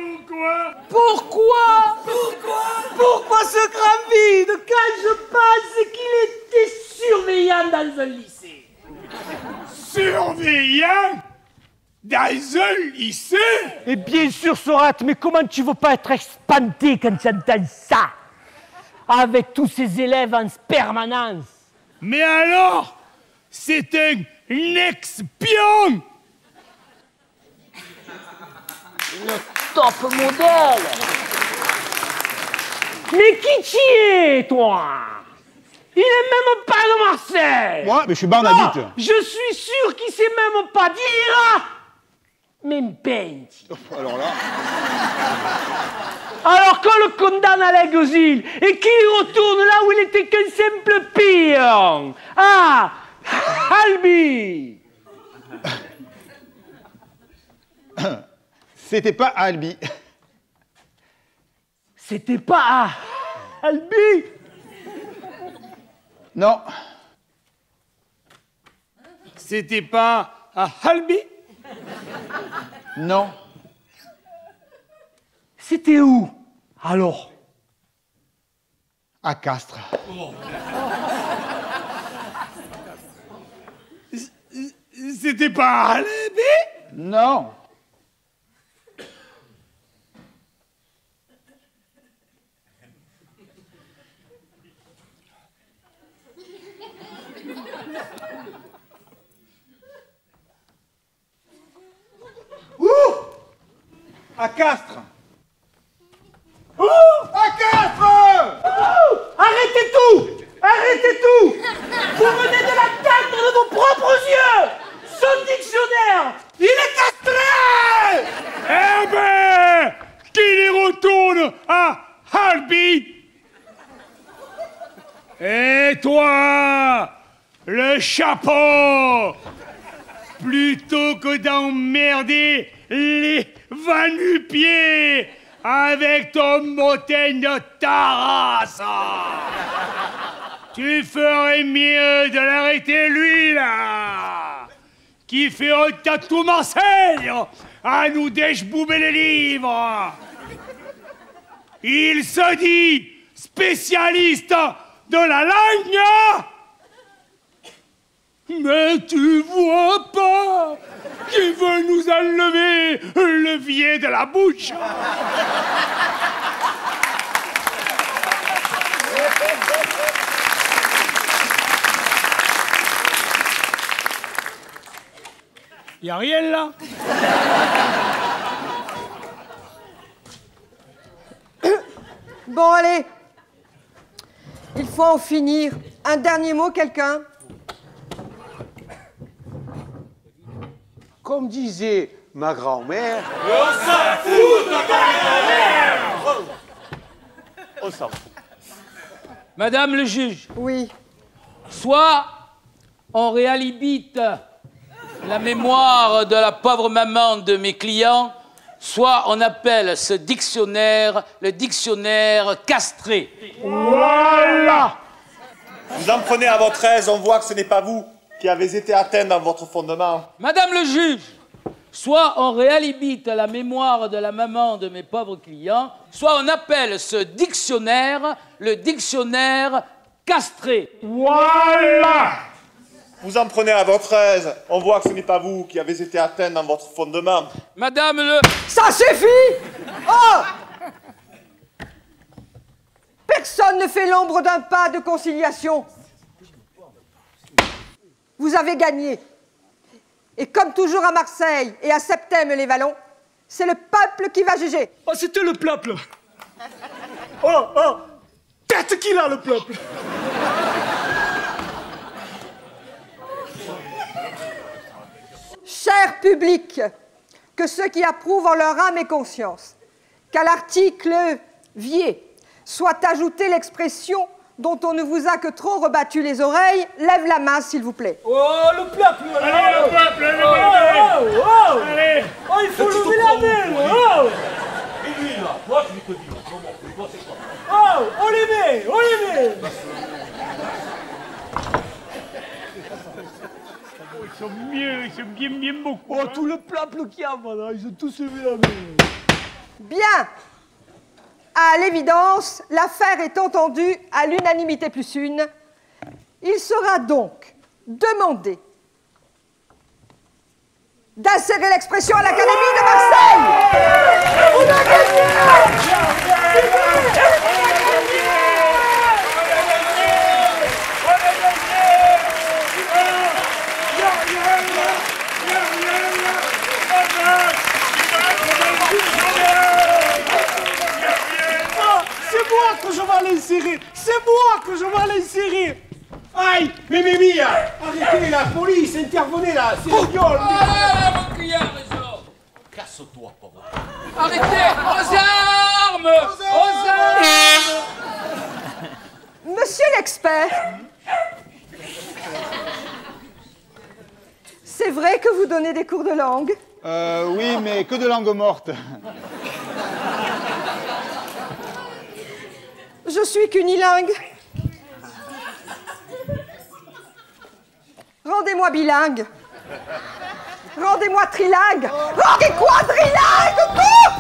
Pourquoi ce grand vide quand je pense qu'il était surveillant dans un lycée? Surveillant? Dans un lycée? Et bien sûr, Sorate, mais comment tu veux pas être espanté quand tu entends ça? Avec tous ces élèves en permanence. Mais alors, c'est un ex-pion! Le top modèle! Mais qui tu es, toi? Il est même pas de Marseille! Moi, mais je suis Barnabite. Je suis sûr qu'il sait même pas dire... Membenti. Alors là... Alors qu'on le condamne à l'exil et qu'il retourne là où il était qu'un simple pion. Ah, Albi. C'était pas à Albi. C'était pas à Albi. Non. C'était pas à Albi? Non. C'était où, alors? À Castres. C'était pas à Albi? Non. À Castres. À Castres. Arrêtez tout! Arrêtez tout! Vous venez de l'atteindre de vos propres yeux! Son dictionnaire, il est castré! Eh ben, qu'il y retourne à Albi! Et toi, le chapeau, plutôt que d'emmerder les va-nu-pieds avec ton montaigne de Taras, tu ferais mieux de l'arrêter lui là, qui fait honte à tout Marseille à nous déchebouber les livres. Il se dit spécialiste de la langue, mais tu vois pas qu'il veut nous enlever le levier de la bouche. Y a rien là? Bon, allez. Il faut en finir. Un dernier mot, quelqu'un? Comme disait ma grand-mère... On s'en fout de ta grand-mère! On s'en fout. Madame le juge. Oui. Soit on réhabilite la mémoire de la pauvre maman de mes clients, soit on appelle ce dictionnaire le dictionnaire castré. Voilà! Vous en prenez à votre aise, on voit que ce n'est pas vous qui avez été atteint dans votre fondement. Madame le juge, Soit on réhabilite la mémoire de la maman de mes pauvres clients, soit on appelle ce dictionnaire le dictionnaire castré. Voilà! Vous en prenez à votre aise. On voit que ce n'est pas vous qui avez été atteint dans votre fondement. Madame le... Ça suffit! Oh! Personne ne fait l'ombre d'un pas de conciliation. Vous avez gagné. Et comme toujours à Marseille et à Septème-les-Vallons, c'est le peuple qui va juger. Oh, c'était le peuple. Oh, oh, tête qu'il a, le peuple. Cher public, que ceux qui approuvent en leur âme et conscience, qu'à l'article vier soit ajoutée l'expression dont on ne vous a que trop rebattu les oreilles, lève la main, s'il vous plaît. Oh, le peuple. Allez, le peuple, allez, allez. Oh, il faut lever la main. Oh. Et lui, là, toi, je vais te dire. Toi, c'est quoi? Oh, on les met, on les met. Ils sont mieux, ils sont bien beaucoup. Oh, tout le peuple qui a, voilà, ils ont tous levé la main. Bien. À l'évidence, l'affaire est entendue à l'unanimité plus une. Il sera donc demandé d'insérer l'expression à l'Académie de Marseille. On a gagné! C'est moi que je vais l'insérer. C'est moi que je vais l'insérer. Aïe, mais Mimi, arrêtez la police, intervenez là, c'est le viol. Ah, mon client, Casse-toi, pauvre. arrêtez! Aux armes! Aux armes! Monsieur l'expert, c'est vrai que vous donnez des cours de langue? Oui, mais que de langue morte. Je suis qu'unilingue. Rendez-moi bilingue. Rendez-moi trilingue. Rendez quadrilingue, tout!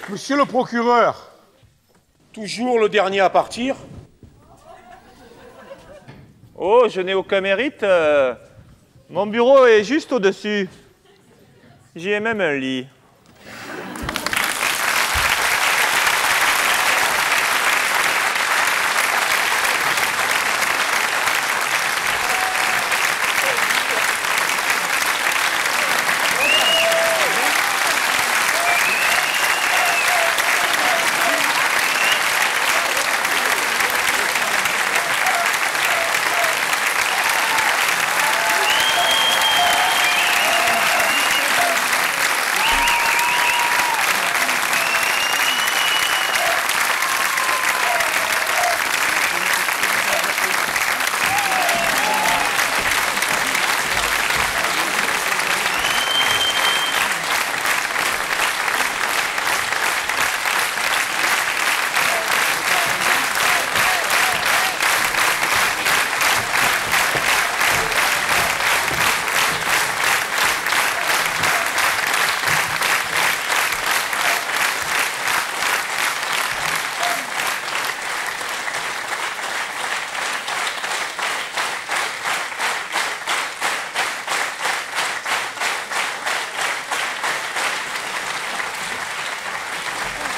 Monsieur le procureur, toujours le dernier à partir. Oh, je n'ai aucun mérite. Mon bureau est juste au-dessus. J'y ai même un lit.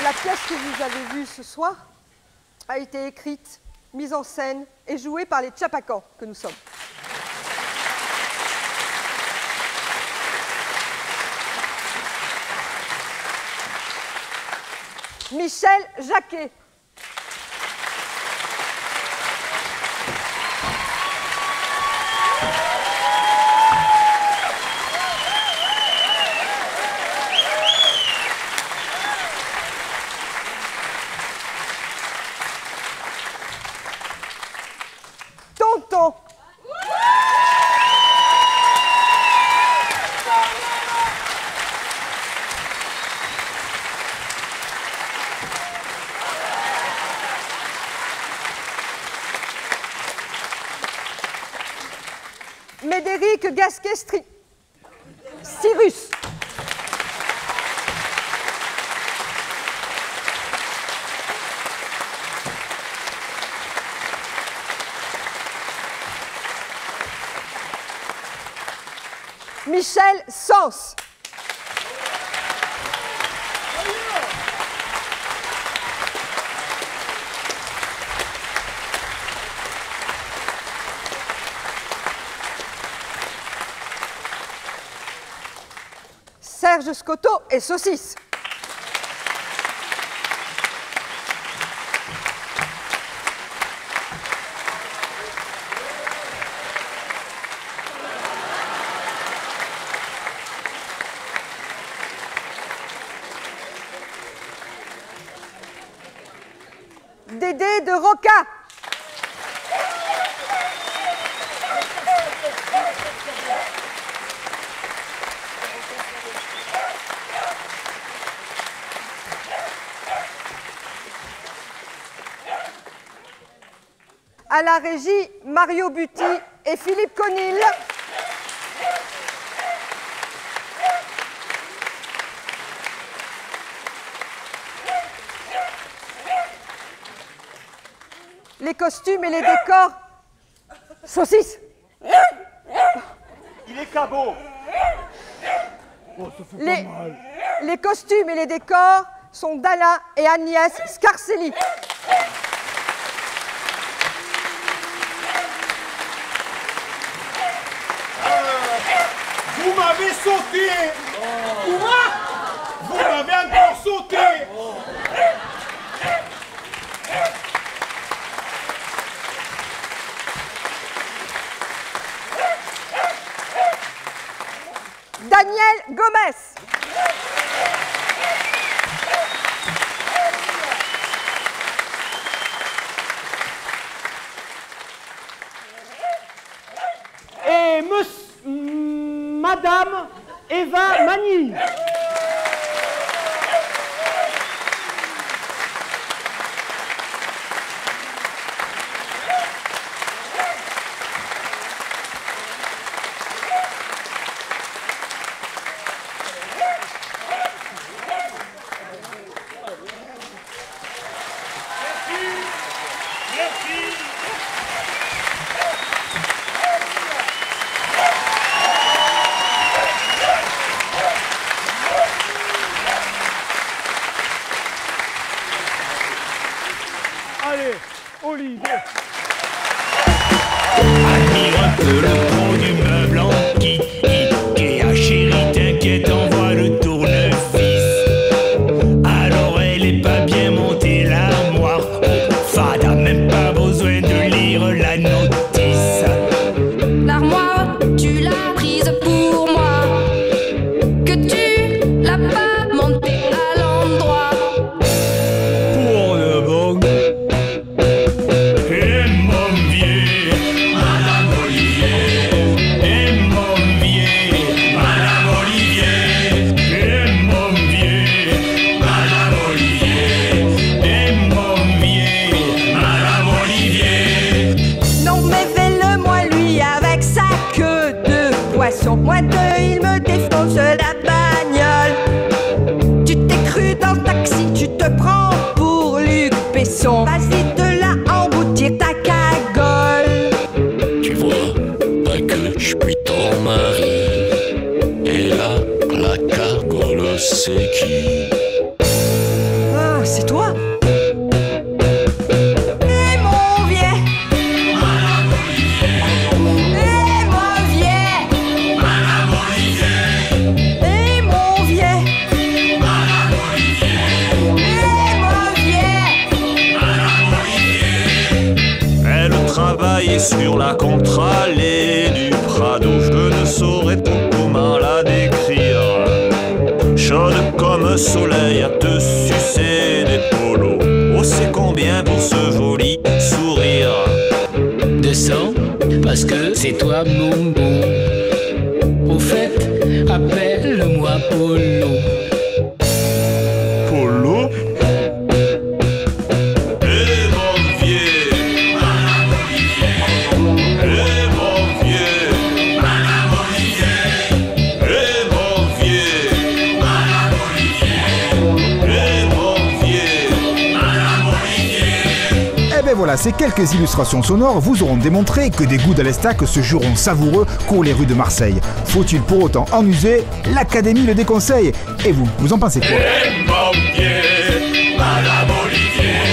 La pièce que vous avez vue ce soir a été écrite, mise en scène et jouée par les Tchapakans que nous sommes. Michel Jacquet. Tonton. Médéric Gasquet Cyrus. Michel Sens. Serge Scotto et Saucisse. Dédé de Roca. À la régie, Mario Buti et Philippe Conil. Les costumes et les décors. Saucisse. Il est cabot. Oh, ça fait pas mal. Les costumes et les décors sont d'Alain et Agnès Scarcelli. Vous m'avez sauté. Vous m'avez encore sauté. Daniel Gomez. Et Madame Eva Magny. Allez, Olivier. Admire un peu le pro du meuble en kit. Ikea, chérie, t'inquiète, envoie le tournevis. Alors elle est pas bien montée l'armoire. Oh, fada, même pas besoin de lire la notice. L'armoire, tu l'as prise pour moi. Que tu l'as pas montée à l'endroit. Pour de bon. Et mon vieux, Madame Olivier. Et mon vieux, Madame Olivier. Et mon vieux, Madame Olivier. Et mon vieux, Madame Olivier. Non mais fais-le-moi lui avec sa queue de poisson. Moi il me défonce la bagnole. Tu t'es cru dans le taxi, tu te prends pour Luc Besson. Vas-y de là emboutir ta cagole. Tu vois, pas que je suis ton mari. Et là, la cagole, c'est qui? Ah, c'est toi. Et mon vieux. Madame Olivier. Et mon vieux. Madame Olivier. Et mon vieux. Madame Olivier. Et mon vieux. Madame Olivier. Elle travaille sur la contre-allée du Prado. Je ne saurais comment la décrire. Chaude comme un soleil à te sucer des polos. Oh, c'est combien pour ce joli sourire? 200, parce que c'est toi mon bon. Au fait, appelle-moi Polo. Polo? Et mon vieux, Madame Olivier. Et mon vieux, Voilà, ces quelques illustrations sonores vous auront démontré que des goûts d'Alestac se jureront savoureux courent les rues de Marseille. Faut-il pour autant en user? L'Académie le déconseille. Et vous en pensez quoi? Madame Olivier.